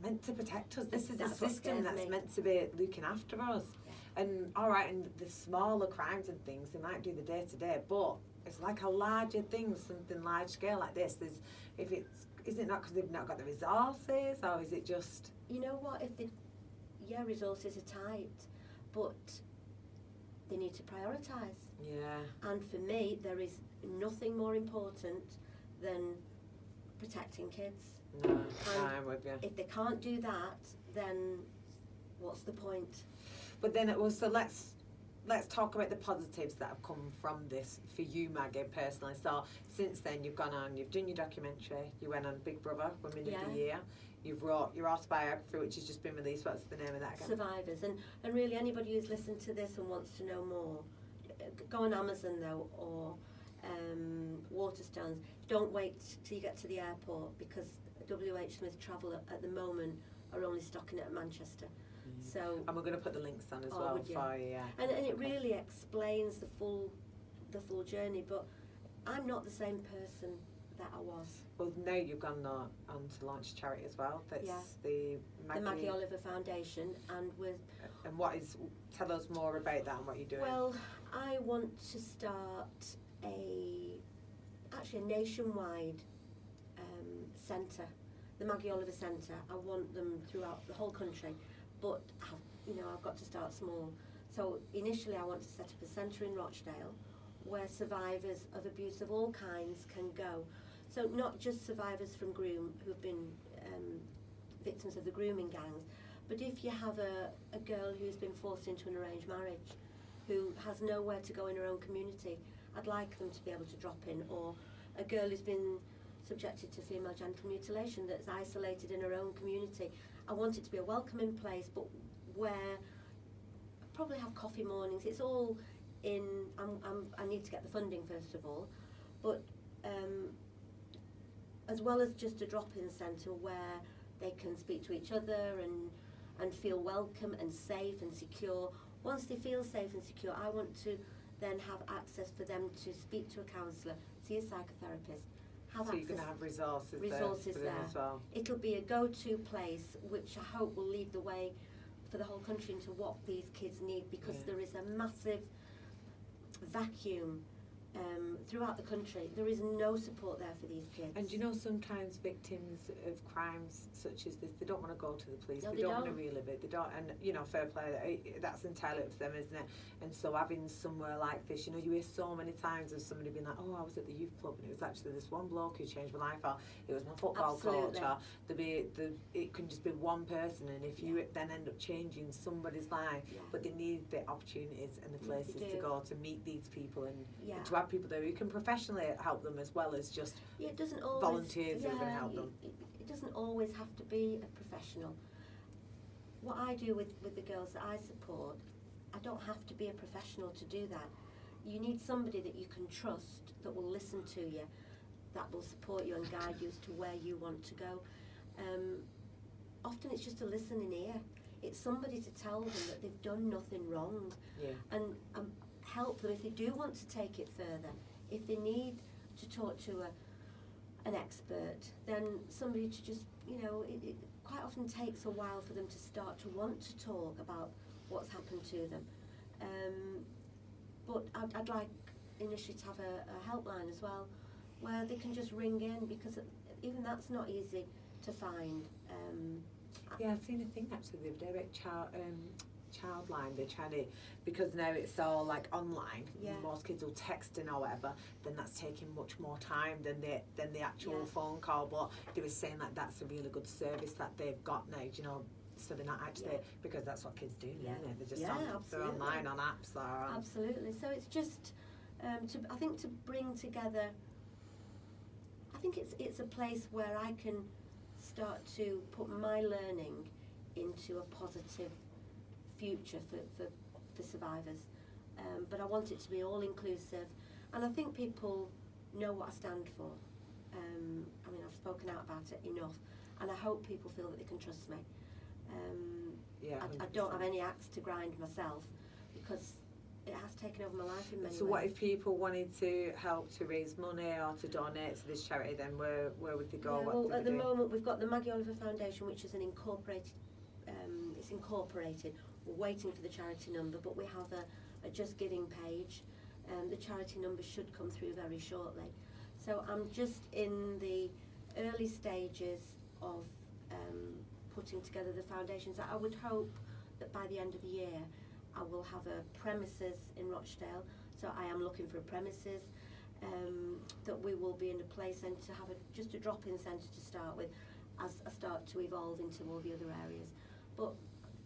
[SPEAKER 1] meant to protect us. This is the
[SPEAKER 2] That's what
[SPEAKER 1] system
[SPEAKER 2] scares
[SPEAKER 1] that's
[SPEAKER 2] me.
[SPEAKER 1] meant to be looking after us.
[SPEAKER 2] Yeah.
[SPEAKER 1] And all right, and the smaller crimes and things, they might do the day to day, but it's like a larger thing, something large scale like this. Is it not because they've not got the resources, or is it just?
[SPEAKER 2] You know what? Resources are tight, but they need to prioritise.
[SPEAKER 1] Yeah.
[SPEAKER 2] And for me, there is nothing more important than protecting kids.
[SPEAKER 1] No, I'm with you.
[SPEAKER 2] If they can't do that, then what's the point?
[SPEAKER 1] But then it was, so let's talk about the positives that have come from this for you, Maggie, personally. So since then, you've gone on, you've done your documentary, you went on Big Brother, Women of the Year, you've wrote your autobiography, which has just been released. What's the name of that again?
[SPEAKER 2] Survivors. And really, anybody who's listened to this and wants to know more, go on Amazon though, or Waterstones. Don't wait till you get to the airport, because WH Smith Travel at the moment are only stocking it at Manchester. So,
[SPEAKER 1] and we're going to put the links on as well for you. Yeah.
[SPEAKER 2] And it really explains the full journey. But I'm not the same person that I was.
[SPEAKER 1] Well, now you've gone on to launch a charity as well. That's the
[SPEAKER 2] Maggie Oliver Foundation, and with.
[SPEAKER 1] And tell us more about that and what you're doing.
[SPEAKER 2] Well, I want to start a nationwide centre, the Maggie Oliver Centre. I want them throughout the whole country, but I've got to start small. So initially, I want to set up a centre in Rochdale where survivors of abuse of all kinds can go. So not just survivors from who've been victims of the grooming gangs, but if you have a girl who's been forced into an arranged marriage, who has nowhere to go in her own community, I'd like them to be able to drop in. Or a girl who's been subjected to female genital mutilation that's isolated in her own community. I want it to be a welcoming place, but where I probably have coffee mornings. It's all in. I need to get the funding first of all, but as well as just a drop-in centre where they can speak to each other and feel welcome and safe and secure. Once they feel safe and secure, I want to then have access for them to speak to a counsellor, see a psychotherapist.
[SPEAKER 1] So you're going to have resources there for them as well.
[SPEAKER 2] It'll be a go-to place, which I hope will lead the way for the whole country into what these kids need, because there is a massive vacuum throughout the country. There is no support there for these kids.
[SPEAKER 1] And you know, sometimes victims of crimes such as this, they don't want to go to the police.
[SPEAKER 2] No,
[SPEAKER 1] they don't want to relive it. They don't, and fair play. That's entirely up to them, isn't it? And so having somewhere like this, you hear so many times of somebody being like, "Oh, I was at the youth club and it was actually this one bloke who changed my life," or "It was my football coach," or it can just be one person, and if you then end up changing somebody's life, but they need the opportunities and the places to go to meet these people and to have people there who can professionally help them as well as just
[SPEAKER 2] it doesn't always,
[SPEAKER 1] volunteers who can help them.
[SPEAKER 2] It doesn't always have to be a professional. What I do with the girls that I support, I don't have to be a professional to do that. You need somebody that you can trust, that will listen to you, that will support you and guide you as to where you want to go. Often it's just a listening ear. It's somebody to tell them that they've done nothing wrong, and help them if they do want to take it further. If they need to talk to an expert, then somebody to just, it quite often takes a while for them to start to want to talk about what's happened to them. But I'd like initially to have a helpline as well, where they can just ring in, because even that's not easy to find.
[SPEAKER 1] I've seen a thing actually the other day about Childline. They're trying to, because now it's all like online, most kids will text in or whatever, then that's taking much more time than the actual phone call. But they were saying like that's a really good service that they've got now, so they're not actually, because that's what kids do now, isn't it? They're just they're online on apps.
[SPEAKER 2] Absolutely. So it's just I think to bring together, I think it's a place where I can start to put my learning into a positive future for survivors, but I want it to be all inclusive, and I think people know what I stand for. I've spoken out about it enough, and I hope people feel that they can trust me. I don't have any axe to grind myself, because it has taken over my life in many ways.
[SPEAKER 1] So what if people wanted to help to raise money or to donate to this charity, then where would they go?
[SPEAKER 2] Yeah,
[SPEAKER 1] what
[SPEAKER 2] well,
[SPEAKER 1] do
[SPEAKER 2] at
[SPEAKER 1] they
[SPEAKER 2] the
[SPEAKER 1] do?
[SPEAKER 2] moment we've got the Maggie Oliver Foundation, which is an incorporated, it's incorporated. We're waiting for the charity number, but we have a Just Giving page. The charity number should come through very shortly. So I'm just in the early stages of putting together the foundations. I would hope that by the end of the year I will have a premises in Rochdale. So I am looking for a premises, that we will be in a place and to have just a drop-in centre to start with, as I start to evolve into all the other areas. But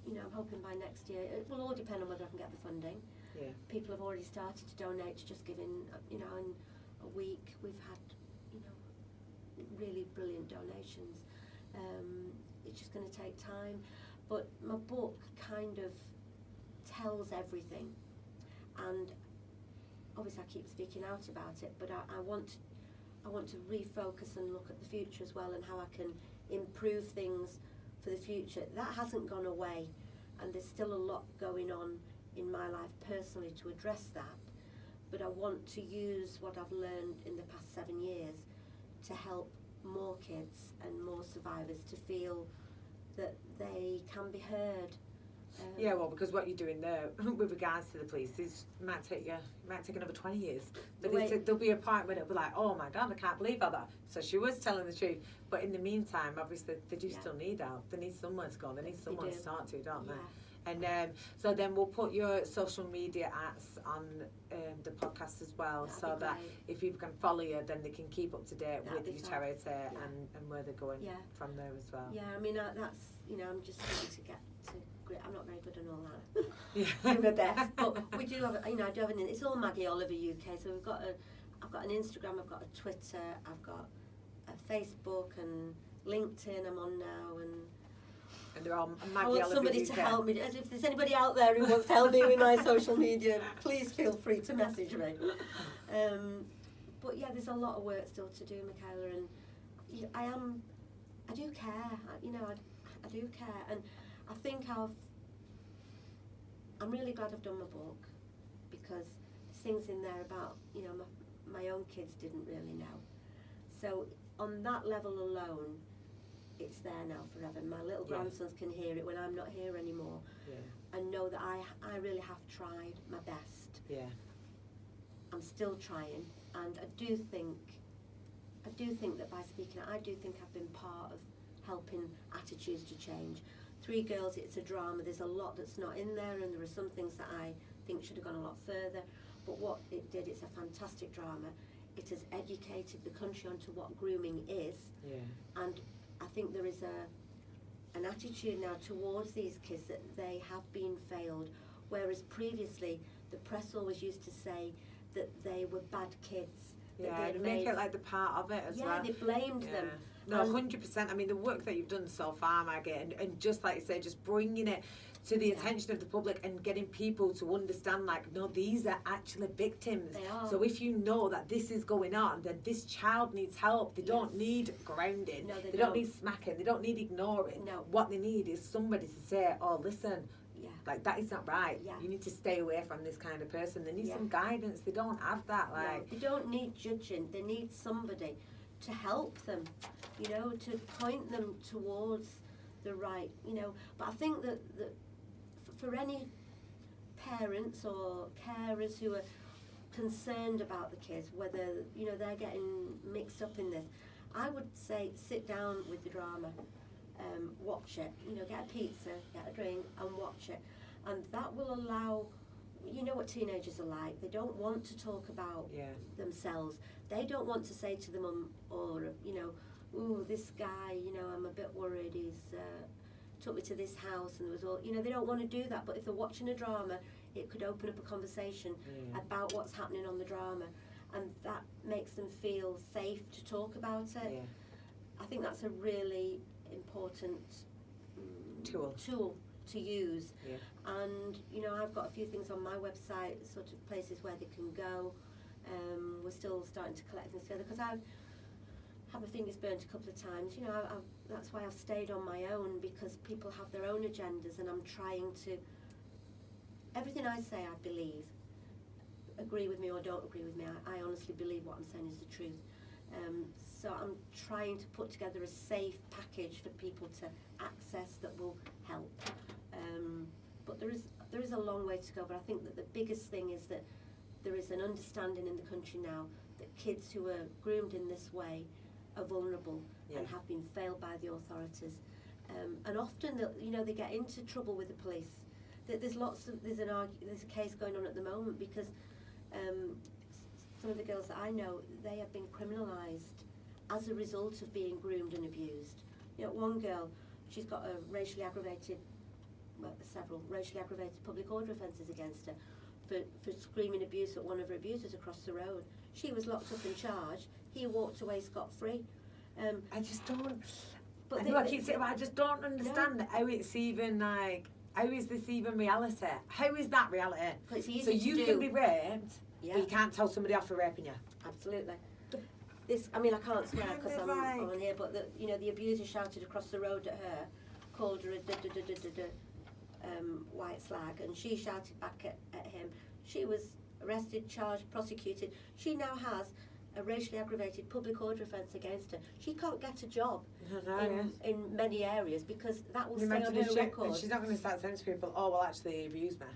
[SPEAKER 2] you know, I'm hoping by next year. It will all depend on whether I can get the funding.
[SPEAKER 1] Yeah.
[SPEAKER 2] People have already started to donate to Just Giving. You know, in a week we've had, you know, really brilliant donations. It's just going to take time, but my book kind of tells everything, and obviously I keep speaking out about it, but I want to refocus and look at the future as well, and how I can improve things for the future. That hasn't gone away, and there's still a lot going on in my life personally to address that, but I want to use what I've learned in the past 7 years to help more kids and more survivors to feel that they can be heard.
[SPEAKER 1] Yeah, well, because what you're doing there with regards to the police is might take another 20 years. But there'll be a point when it'll be like, oh my God, I can't believe all that. So she was telling the truth. But in the meantime, obviously, they do still need help. They need somewhere to go. They need someone to start to, don't they? And so then we'll put your social media ads on the podcast as well.
[SPEAKER 2] That'd
[SPEAKER 1] so
[SPEAKER 2] be
[SPEAKER 1] that
[SPEAKER 2] great.
[SPEAKER 1] if people can follow you, then they can keep up to date
[SPEAKER 2] That'd
[SPEAKER 1] with
[SPEAKER 2] be
[SPEAKER 1] your
[SPEAKER 2] fab.
[SPEAKER 1] charity
[SPEAKER 2] Yeah.
[SPEAKER 1] and where they're going
[SPEAKER 2] Yeah.
[SPEAKER 1] from there as well.
[SPEAKER 2] Yeah, I mean, that's, you know, I'm just trying to get to great. I'm not very good at all that.
[SPEAKER 1] Yeah.
[SPEAKER 2] Do my best, but we do have, you know, I do have it's all Maggie Oliver UK. So I've got an Instagram, I've got a Twitter, I've got a Facebook and LinkedIn. I'm on now, and
[SPEAKER 1] they're all Maggie
[SPEAKER 2] I want
[SPEAKER 1] Oliver
[SPEAKER 2] somebody
[SPEAKER 1] UK.
[SPEAKER 2] to help me. As if there's anybody out there who wants to help me with my social media, please feel free to message me. But yeah, there's a lot of work still to do, Michaela, and you know, I do care. I do care, and I think I'm really glad I've done my book, because there's things in there about, you know, my own kids didn't really know. So on that level alone, it's there now forever. My little grandsons can hear it when I'm not here anymore, and know that I really have tried my best.
[SPEAKER 1] Yeah.
[SPEAKER 2] I'm still trying, and I do think that by speaking out, I do think I've been part of helping attitudes to change. 3 Girls, it's a drama. There's a lot that's not in there, and there are some things that I think should have gone a lot further. But what it did, it's a fantastic drama. It has educated the country onto what grooming is, and I think there is an attitude now towards these kids that they have been failed, whereas previously the press always used to say that they were bad kids.
[SPEAKER 1] Yeah, they make it like the part of it as well.
[SPEAKER 2] Yeah, they blamed them.
[SPEAKER 1] No, 100%. I mean, the work that you've done so far, Maggie, and just like you said, just bringing it to the attention of the public and getting people to understand, like, no, these are actually victims.
[SPEAKER 2] They are.
[SPEAKER 1] So if you know that this is going on, then this child needs help. They don't need grounding.
[SPEAKER 2] No, they
[SPEAKER 1] don't
[SPEAKER 2] don't.
[SPEAKER 1] need smacking. They don't need ignoring.
[SPEAKER 2] No.
[SPEAKER 1] What they need is somebody to say, oh, listen,
[SPEAKER 2] Yeah.
[SPEAKER 1] like, that is not right.
[SPEAKER 2] Yeah.
[SPEAKER 1] You need to stay away from this kind of person. They need
[SPEAKER 2] Yeah.
[SPEAKER 1] some guidance. They don't have that.
[SPEAKER 2] No,
[SPEAKER 1] Like,
[SPEAKER 2] they don't need judging. They need somebody to help them, you know, to point them towards the right, you know. But I think that for any parents or carers who are concerned about the kids, whether, you know, they're getting mixed up in this, I would say sit down with the drama, watch it, you know, get a pizza, get a drink and watch it. And that will allow, you know what teenagers are like, they don't want to talk about themselves. They don't want to say to the mum or, you know, ooh, this guy, you know, I'm a bit worried, he's took me to this house and there was all, you know, they don't want to do that. But if they're watching a drama, it could open up a conversation about what's happening on the drama, and that makes them feel safe to talk about it.
[SPEAKER 1] yeah.
[SPEAKER 2] I think that's a really important tool to use.
[SPEAKER 1] Yeah.
[SPEAKER 2] And, you know, I've got a few things on my website, sort of places where they can go. We're still starting to collect things together, because I've had my fingers burnt a couple of times. You know, that's why I've stayed on my own, because people have their own agendas, and I'm trying to, everything I say I believe, agree with me or don't agree with me. I honestly believe what I'm saying is the truth. So I'm trying to put together a safe package for people to access that will help. But there is a long way to go. But I think that the biggest thing is that there is an understanding in the country now that kids who are groomed in this way are vulnerable and have been failed by the authorities. And often, they get into trouble with the police. There's a case going on at the moment because some of the girls that I know, they have been criminalised as a result of being groomed and abused. One girl, she's got several racially aggravated public order offences against her for screaming abuse at one of her abusers across the road. She was locked up and charged. He walked away scot-free.
[SPEAKER 1] I just don't. I just don't understand how it's even like. How is this even reality? How is that reality?
[SPEAKER 2] It's easy
[SPEAKER 1] so you can be raped, but you can't tell somebody off for raping you.
[SPEAKER 2] Absolutely. I can't swear because I'm on here, but the abuser shouted across the road at her, called her a white slag, and she shouted back at him. She was arrested, charged, prosecuted. She now has a racially aggravated public order offence against her. She can't get a job in many areas because that will stay on her record.
[SPEAKER 1] She's not going to start saying to people, "Oh, well, actually, he abused me."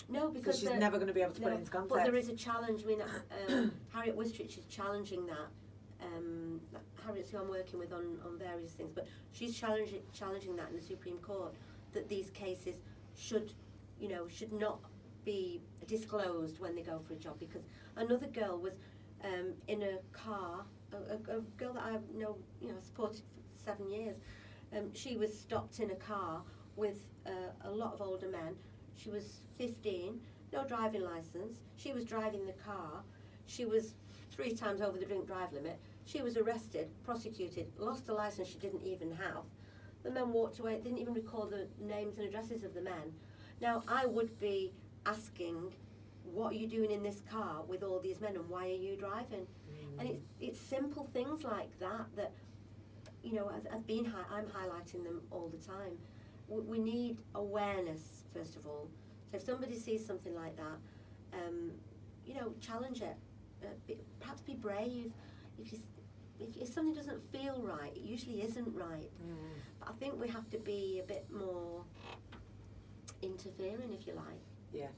[SPEAKER 2] No, because
[SPEAKER 1] she's never going to be able to put it into context.
[SPEAKER 2] But there is a challenge. Harriet Wistrich is challenging that. Harriet's who I'm working with on various things, but she's challenging that in the Supreme Court, that these cases should not be disclosed when they go for a job. Because another girl was in a car, a girl that I know, supported for 7 years. She was stopped in a car with a lot of older men. She was 15, no driving licence. She was driving the car. She was 3 times over the drink drive limit. She was arrested, prosecuted, lost a licence she didn't even have. The men walked away, didn't even record the names and addresses of the men. Now, I would be asking, what are you doing in this car with all these men and why are you driving? And it's simple things like that I'm highlighting them all the time. We need awareness, first of all. So if somebody sees something like that, challenge it. Perhaps be brave. If something doesn't feel right, it usually isn't right. But I think we have to be a bit more interfering, if you like.
[SPEAKER 1] Yeah.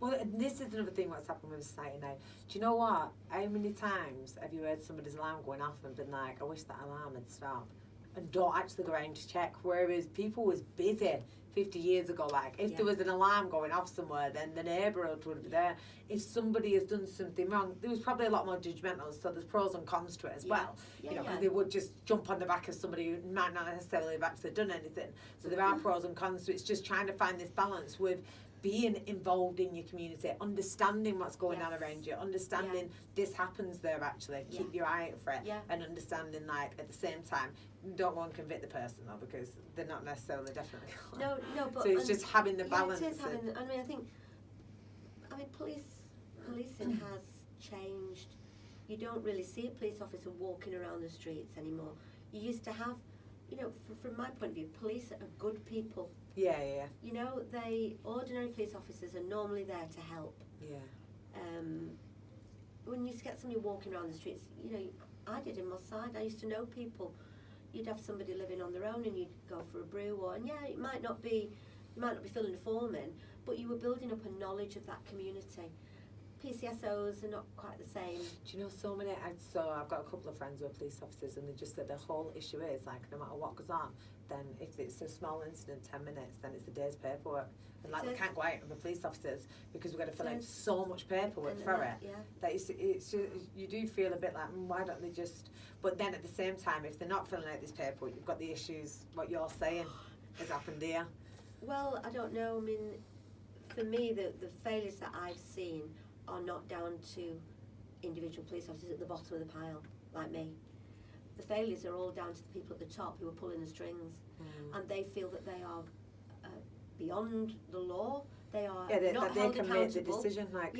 [SPEAKER 1] Well, this is another thing what's happened with society now. Do you know what? How many times have you heard somebody's alarm going off and been like, I wish that alarm had stopped? And don't actually go around to check. Whereas people was busy 50 years ago. Like, if there was an alarm going off somewhere, then the neighbourhood would be there. If somebody has done something wrong, there was probably a lot more judgmental, so there's pros and cons to it as well. Because they would just jump on the back of somebody who might not necessarily have actually done anything. So there are pros and cons to it. It's just trying to find this balance with being involved in your community, understanding what's going on around you, understanding this happens there actually, keep your eye out for it, and understanding, like, at the same time, don't want to convict the person though, because they're not necessarily definitely.
[SPEAKER 2] No, but
[SPEAKER 1] so it's just having the balance.
[SPEAKER 2] It is having. Policing has changed. You don't really see a police officer walking around the streets anymore. You used to have, from my point of view, police are good people.
[SPEAKER 1] Yeah.
[SPEAKER 2] Ordinary police officers are normally there to help.
[SPEAKER 1] Yeah.
[SPEAKER 2] When you used to get somebody walking around the streets, I did in my side. I used to know people. You'd have somebody living on their own, and you'd go for a brew, you might not be filling a form in, but you were building up a knowledge of that community. PCSOs are not quite the same.
[SPEAKER 1] Do you know so many? I've got a couple of friends who are police officers, and they just said the whole issue is, like, no matter what goes on, then if it's a small incident, 10 minutes, then it's a day's paperwork. And like, we can't go out with police officers because we've got to fill out so much paperwork for it.
[SPEAKER 2] Yeah.
[SPEAKER 1] That it's you do feel a bit like, why don't they just? But then at the same time, if they're not filling out this paperwork, you've got the issues. What you're saying has happened here.
[SPEAKER 2] Well, I don't know. I mean, for me, the failures that I've seen are not down to individual police officers at the bottom of the pile, like me. The failures are all down to the people at the top who are pulling the strings, and they feel that they are beyond the law. They are not
[SPEAKER 1] they
[SPEAKER 2] held
[SPEAKER 1] can
[SPEAKER 2] accountable.
[SPEAKER 1] make the decision like,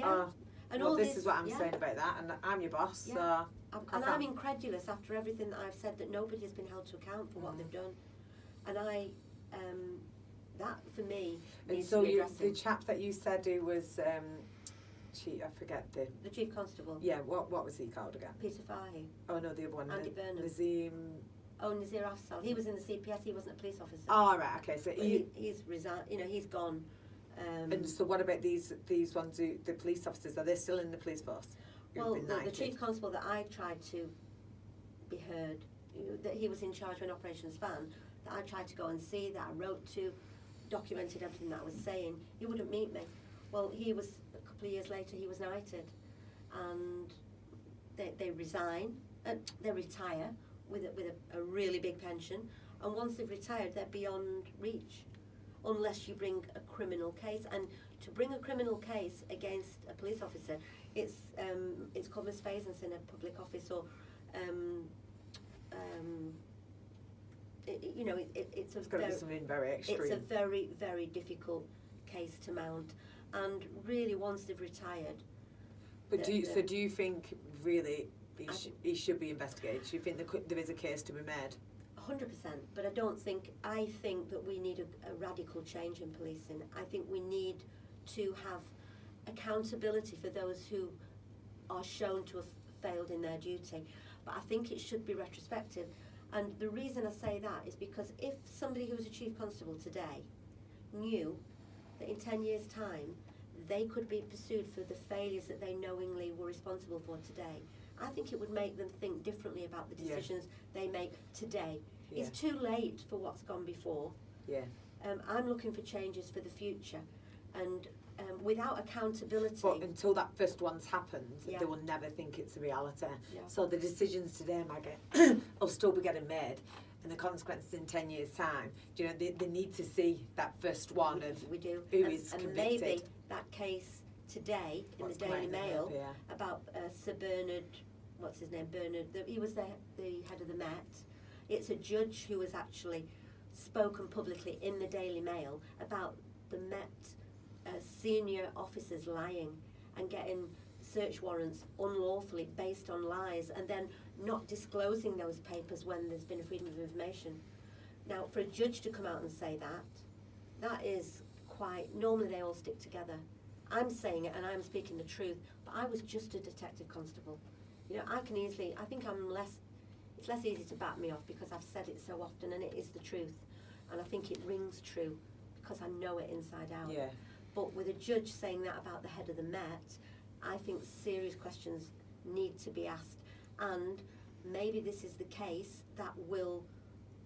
[SPEAKER 1] this is what I'm saying about that, and I'm your boss.
[SPEAKER 2] Yeah. So I'm incredulous after everything that I've said that nobody has been held to account for what they've done, and that for me needs to be addressing.
[SPEAKER 1] The chap that you said who was I forget
[SPEAKER 2] the chief constable.
[SPEAKER 1] Yeah, what was he called again?
[SPEAKER 2] Peter Fahy.
[SPEAKER 1] Oh no, the other one.
[SPEAKER 2] Andy Burnham.
[SPEAKER 1] Nazim.
[SPEAKER 2] Oh, Nazir Afzal. He was in the CPS. He wasn't a police officer.
[SPEAKER 1] Oh right, okay. So
[SPEAKER 2] he's resigned. You know, he's gone.
[SPEAKER 1] And so what about these ones? The police officers, are they still in the police force?
[SPEAKER 2] Well, the chief constable that I tried to be heard, that he was in charge when Operation Span, that I tried to go and see, that I wrote to, documented everything that I was saying. He wouldn't meet me. Well, he was, a couple of years later, he was knighted, and they resign, they retire with a really big pension, and once they've retired, they're beyond reach, unless you bring a criminal case. And to bring a criminal case against a police officer, it's called misfeasance in a public office, or it's
[SPEAKER 1] got to be something very extreme.
[SPEAKER 2] It's a very, very difficult case to mount, and really once they've retired.
[SPEAKER 1] But do you think really he should be investigated? Do you think there is a case to be made?
[SPEAKER 2] 100%, but I think that we need a radical change in policing. I think we need to have accountability for those who are shown to have failed in their duty. But I think it should be retrospective. And the reason I say that is because if somebody who was a chief constable today knew that in 10 years' time they could be pursued for the failures that they knowingly were responsible for today, I think it would make them think differently about the decisions they make today. Yeah. It's too late for what's gone before.
[SPEAKER 1] Yeah.
[SPEAKER 2] I'm looking for changes for the future, and without accountability.
[SPEAKER 1] But until that first one's happened,
[SPEAKER 2] Yeah.
[SPEAKER 1] they will never think it's a reality.
[SPEAKER 2] Yeah.
[SPEAKER 1] So the decisions today, Maggie, will still be getting made, and the consequences in 10 years' time. Do you know, they need to see that first one of
[SPEAKER 2] we do.
[SPEAKER 1] who is convicted.
[SPEAKER 2] And maybe that case today in the Daily Mail about Sir Bernard, what's his name, Bernard, he was the head of the Met. It's a judge who has actually spoken publicly in the Daily Mail about the Met senior officers lying and getting search warrants unlawfully based on lies, and then not disclosing those papers when there's been a freedom of information. Now, for a judge to come out and say that is quite, normally they all stick together. I'm saying it and I'm speaking the truth, but I was just a detective constable. You know, I think it's less easy to back me off because I've said it so often, and it is the truth. And I think it rings true because I know it inside out.
[SPEAKER 1] Yeah.
[SPEAKER 2] But with a judge saying that about the head of the Met, I think serious questions need to be asked. And maybe this is the case that will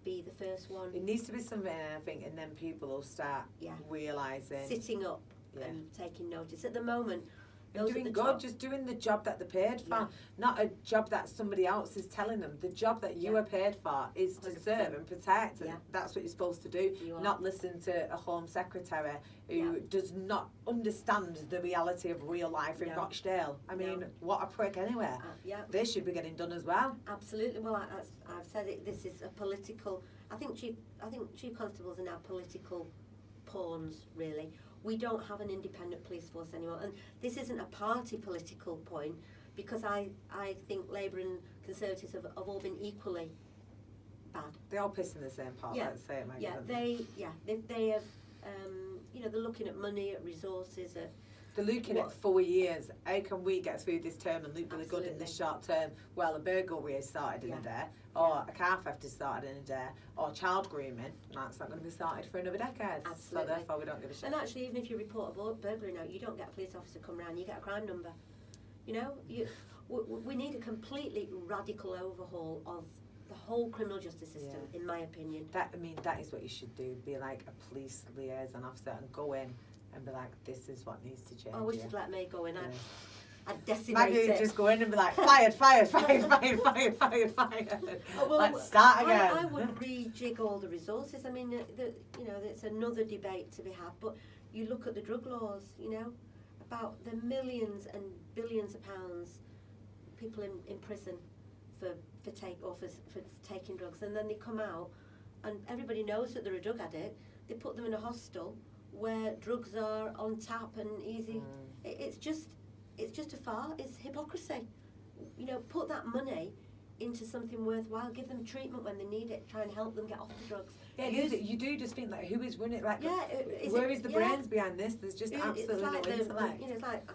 [SPEAKER 2] be the first one.
[SPEAKER 1] It needs to be something, I think, and then people will start realising.
[SPEAKER 2] Sitting up and taking notice. At the moment,
[SPEAKER 1] and doing good, just doing the job that they're paid for, not a job that somebody else is telling them. The job that you are paid for is to
[SPEAKER 2] 100%.
[SPEAKER 1] serve and protect, and that's what you're supposed to do. Not listen to a Home Secretary who does not understand the reality of real life in Rochdale. I mean, what a prick anyway. They should be getting done as well.
[SPEAKER 2] Absolutely. Well, I've said it. This is a political. I think chief constables are now political pawns, really. We don't have an independent police force anymore, and this isn't a party political point, because I think Labour and Conservatives have all been equally bad.
[SPEAKER 1] They all piss in the same pot. Let's say it, Maggie.
[SPEAKER 2] They have. They're looking at money, at resources, at.
[SPEAKER 1] They're looking at 4 years. How can we get through this term and look really good in this short term? Well, a burglary has started in a day, or a car theft has started in a day, or child grooming. That's not going to be started for another decade.
[SPEAKER 2] Absolutely.
[SPEAKER 1] So therefore, we don't give a shit.
[SPEAKER 2] And actually, even if you report a burglary now, you don't get a police officer come round. You get a crime number. You know, we need a completely radical overhaul of the whole criminal justice system, in my opinion.
[SPEAKER 1] That is what you should do. Be like a police liaison officer and go in and be like, this is what needs to change.
[SPEAKER 2] I wish you'd let me go in. I'd decimate
[SPEAKER 1] it.
[SPEAKER 2] Maggie
[SPEAKER 1] just go in and be like, fired. Oh, well, let's start again.
[SPEAKER 2] I would rejig all the resources. I mean, it's another debate to be had. But you look at the drug laws, about the millions and billions of pounds people in prison for taking drugs, and then they come out and everybody knows that they're a drug addict. They put them in a hostel where drugs are on tap and easy. It's just a farce. It's hypocrisy. Put that money into something worthwhile. Give them treatment when they need it. Try and help them get off the drugs.
[SPEAKER 1] Yeah, you do just think like, who is running? Like,
[SPEAKER 2] Yeah,
[SPEAKER 1] where is the brains behind this? There's just absolutely no intellect.
[SPEAKER 2] You know, it's like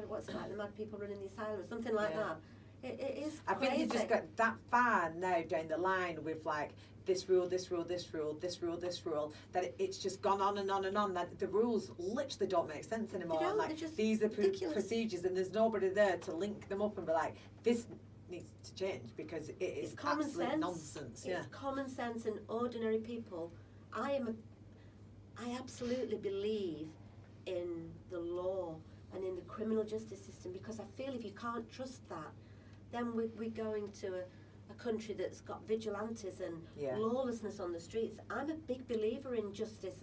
[SPEAKER 2] what's it like the mad people running the asylum, something like that. It is.
[SPEAKER 1] I think you just got that far now down the line with like this rule, this rule, this rule, this rule, this rule, that it's just gone on and on and on. That the rules literally don't make sense anymore.
[SPEAKER 2] Don't,
[SPEAKER 1] like these are procedures, and there's nobody there to link them up and be like, this needs to change because it is absolute nonsense.
[SPEAKER 2] It's common sense and ordinary people. I absolutely believe in the law and in the criminal justice system, because I feel if you can't trust that, then we're going to a country that's got vigilantes and lawlessness on the streets. I'm a big believer in justice,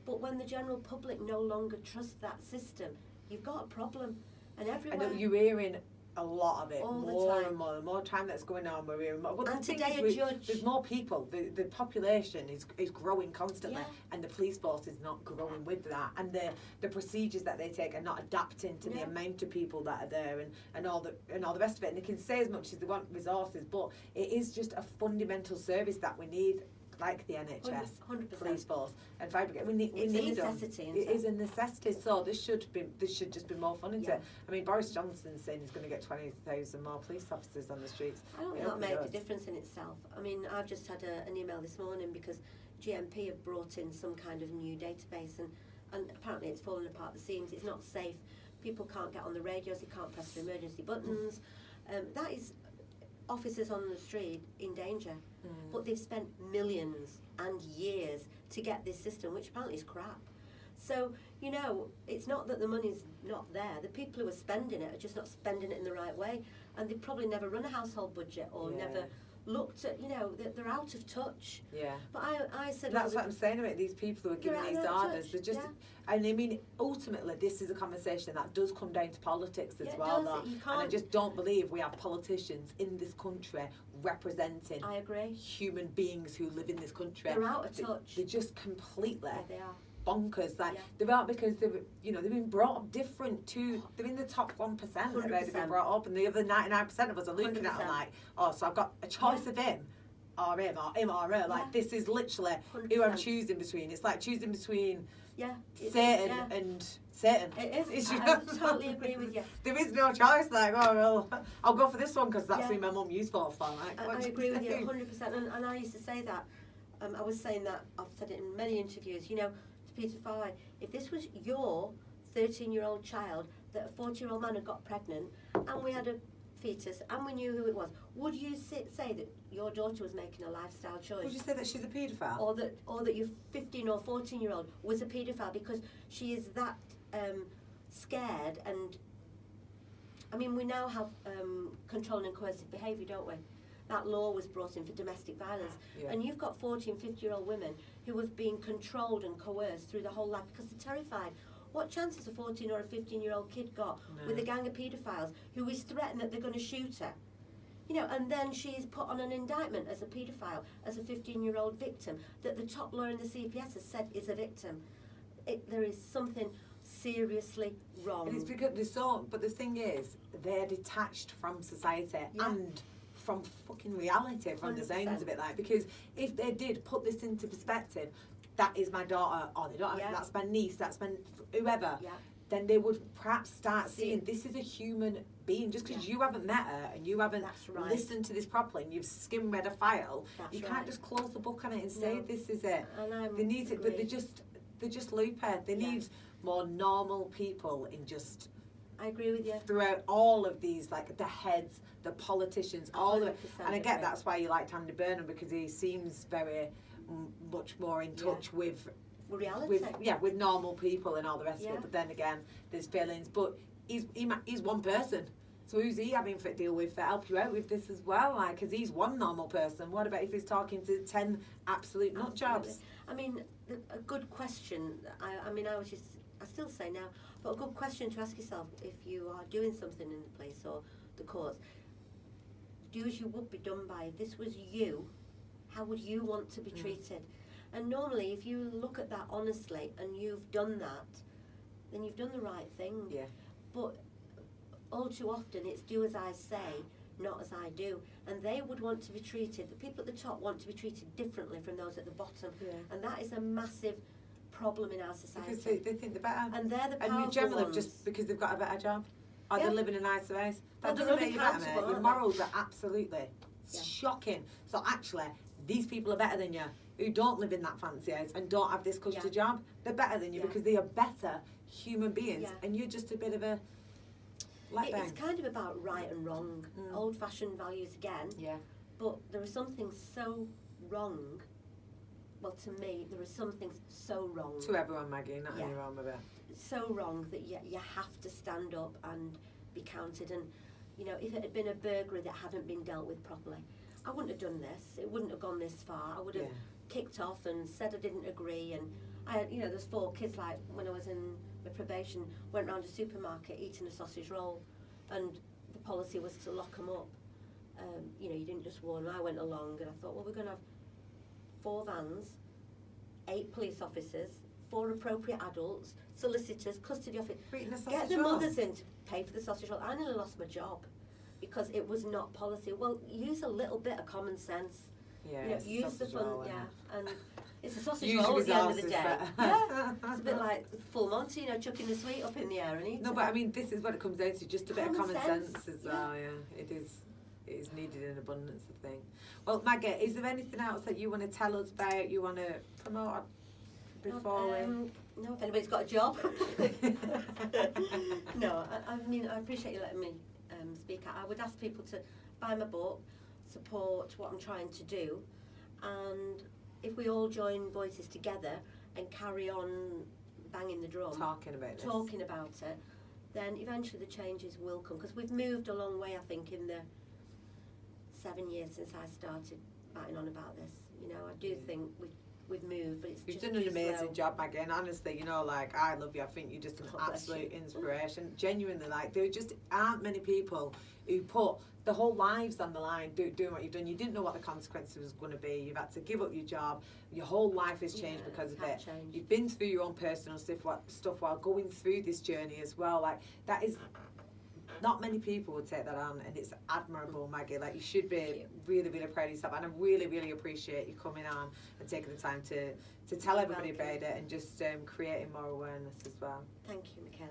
[SPEAKER 2] but when the general public no longer trusts that system, you've got a problem. And everywhere.
[SPEAKER 1] I know you're hearing a lot of it,
[SPEAKER 2] all
[SPEAKER 1] more
[SPEAKER 2] the time.
[SPEAKER 1] and more. The more time that's going on, we're hearing more. Well,
[SPEAKER 2] and
[SPEAKER 1] the
[SPEAKER 2] today
[SPEAKER 1] thing is,
[SPEAKER 2] a judge.
[SPEAKER 1] there's more people. The population is growing constantly, and the police force is not growing with that. And the procedures that they take are not adapting to the amount of people that are there, and all the rest of it. And they can say as much as they want resources, but it is just a fundamental service that we need. Like the NHS,
[SPEAKER 2] 100%.
[SPEAKER 1] police force, and fire brigade. We need
[SPEAKER 2] It's a
[SPEAKER 1] them.
[SPEAKER 2] necessity.
[SPEAKER 1] It is a necessity. So this should just be more fun into it. I mean, Boris Johnson's saying he's going to get 20,000 more police officers on the streets.
[SPEAKER 2] I don't think that made a difference in itself. I mean, I've just had an email this morning because GMP have brought in some kind of new database, and apparently it's fallen apart at the seams. It's not safe. People can't get on the radios. They can't press the emergency buttons. That is officers on the street in danger. But they've spent millions and years to get this system, which apparently is crap. So, you know, it's not that the money's not there. The people who are spending it are just not spending it in the right way. And they've probably never run a household budget or never looked at, you know, they're out of touch. Yeah. But I said...
[SPEAKER 1] That's what I'm saying about these people who are giving these orders. They're just... And I mean, ultimately, this is a conversation that does come down to politics as well.
[SPEAKER 2] You can't,
[SPEAKER 1] and I just don't believe we have politicians in this country representing human beings who live in this country.
[SPEAKER 2] They're out of touch.
[SPEAKER 1] They're just completely
[SPEAKER 2] they are.
[SPEAKER 1] Bonkers. Like they're out because they've been brought up different to. They're in the top 1% that they've been brought up, and the other 99% of us are looking 100%. At them like, oh, so I've got a choice of him. Or him or her. Like this is literally 100%. Who I'm choosing between. It's like choosing between Satan and Satan.
[SPEAKER 2] It is. I totally agree with you.
[SPEAKER 1] There is no choice. Like, oh well, I'll go for this one because that's who my mum used for fun. Like,
[SPEAKER 2] I agree with you 100%. And I used to say that. I was saying that. I've said it in many interviews. You know, to Peter Farley, if this was your 13-year-old child that a 40-year-old man had got pregnant, and we had a fetus, and we knew who it was, would you say that your daughter was making a lifestyle choice?
[SPEAKER 1] Would you say that she's a paedophile?
[SPEAKER 2] Or that your 15 or 14-year-old was a paedophile because she is that scared? And I mean, we now have controlling and coercive behaviour, don't we? That law was brought in for domestic violence, and you've got 40 and 50-year-old women who have been controlled and coerced through the whole life because they're terrified. What chance has a 14 or a 15-year-old kid got with a gang of paedophiles who is threatened that they're going to shoot her? You know, and then she's put on an indictment as a paedophile, as a 15-year-old victim, that the top lawyer in the CPS has said is a victim. There is something seriously wrong.
[SPEAKER 1] And it's because but the thing is, they're detached from society and from fucking reality, from 100%. The sounds of it, like, because if they did put this into perspective, that is my daughter, or they don't have, that's my niece, that's my whoever, then they would perhaps start seeing this is a human being. Just because you haven't met her and you haven't listened to this properly and you've skim-read a file, you can't just close the book on it and say this is it.
[SPEAKER 2] And
[SPEAKER 1] they need it, but they're just loopy. They need more normal people in just...
[SPEAKER 2] I agree with you.
[SPEAKER 1] Throughout all of these, like the heads, the politicians, all of it. And I get that's why you liked Andy Burnham, because he seems very much more in touch with
[SPEAKER 2] reality.
[SPEAKER 1] With normal people and all the rest of it. But then again, there's feelings. But he's one person. So who's he having to deal with to help you out with this as well? Like, because he's one normal person. What about if he's talking to 10 absolute nut jobs?
[SPEAKER 2] I mean, a good question. I still say now, but a good question to ask yourself if you are doing something in the place or the cause. Do as you would be done by. If this was you, how would you want to be treated? And normally, if you look at that honestly and you've done that, then you've done the right thing. Yeah. But all too often, it's do as I say, not as I do. and they would want to be treated, the people at the top want to be treated differently from those at the bottom.
[SPEAKER 1] Yeah.
[SPEAKER 2] And that is a massive problem in our society.
[SPEAKER 1] Because they think they're better.
[SPEAKER 2] And they're the powerful
[SPEAKER 1] And generally
[SPEAKER 2] ones.
[SPEAKER 1] just because they've got a better job. Or
[SPEAKER 2] Yeah.
[SPEAKER 1] they live in a nicer place.
[SPEAKER 2] Well,
[SPEAKER 1] That
[SPEAKER 2] they're
[SPEAKER 1] doesn't make you better, mate.
[SPEAKER 2] unaccountable,
[SPEAKER 1] Your
[SPEAKER 2] aren't they?
[SPEAKER 1] morals are absolutely shocking. So actually, these people are better than you who don't live in that fancy house and don't have this cushy job. They're better than you because they are better human beings.
[SPEAKER 2] Yeah.
[SPEAKER 1] And you're just a bit of a letdown.
[SPEAKER 2] It's kind of about right and wrong, old-fashioned values again.
[SPEAKER 1] Yeah.
[SPEAKER 2] But there are some things so wrong. Well, to me, there are some things so wrong.
[SPEAKER 1] To everyone, Maggie, not
[SPEAKER 2] Yeah.
[SPEAKER 1] any wrong with it.
[SPEAKER 2] So wrong that you have to stand up and be counted. And, you know, if it had been a burglary that hadn't been dealt with properly, I wouldn't have done this. It wouldn't have gone this far. I would have kicked off and said I didn't agree. And I had, you know, there's 4 kids, like, when I was in my probation, went round a supermarket eating a sausage roll, and the policy was to lock them up. You know, you didn't just warn them. I went along and I thought, well, we're going to have 4 vans, 8 police officers, 4 appropriate adults, solicitors, custody officers. Get the mothers in to pay for the sausage roll. I nearly lost my job because it was not policy. Well, use a little bit of common sense.
[SPEAKER 1] Yeah,
[SPEAKER 2] You know,
[SPEAKER 1] it's a
[SPEAKER 2] use the
[SPEAKER 1] sausage
[SPEAKER 2] fun,
[SPEAKER 1] roll,
[SPEAKER 2] and it's a sausage
[SPEAKER 1] Use
[SPEAKER 2] roll
[SPEAKER 1] your
[SPEAKER 2] at the end of the
[SPEAKER 1] resources
[SPEAKER 2] day.
[SPEAKER 1] better.
[SPEAKER 2] Yeah, it's a bit like full Monty, you know, chucking the sweet up in the air and eating.
[SPEAKER 1] No, but I mean, this is what it comes down to, just a bit of
[SPEAKER 2] Common
[SPEAKER 1] common sense
[SPEAKER 2] sense,
[SPEAKER 1] as well, It is needed in abundance, I think. Well, Maggie, is there anything else that you want to tell us about, you want to promote before we...
[SPEAKER 2] No, if anybody's got a job. No, I mean, I appreciate you letting me speak out. I would ask people to buy my book, support what I'm trying to do, and if we all join voices together and carry on banging the drum,
[SPEAKER 1] talking about
[SPEAKER 2] it, then eventually the changes will come. Because we've moved a long way, I think, in the 7 years since I started batting on about this. You know, I do think we've moved, but it's
[SPEAKER 1] You've
[SPEAKER 2] just
[SPEAKER 1] done an
[SPEAKER 2] too
[SPEAKER 1] amazing
[SPEAKER 2] slow.
[SPEAKER 1] job, Maggie, and honestly, you know, like, I love you. I think you're just an
[SPEAKER 2] God bless
[SPEAKER 1] absolute
[SPEAKER 2] you.
[SPEAKER 1] inspiration. Genuinely, like, there just aren't many people who put the whole lives on the line doing what you've done. You didn't know what the consequences was going to be. You've had to give up your job. Your whole life has changed because of it.
[SPEAKER 2] Changed.
[SPEAKER 1] You've been through your own personal stuff while going through this journey as well. Like, that is... Not many people would take that on, and it's admirable, Maggie. Like, you should be really, really proud of yourself, and I really, really appreciate you coming on and taking the time to tell everybody about it and just creating more awareness as well.
[SPEAKER 2] Thank you, Michaela.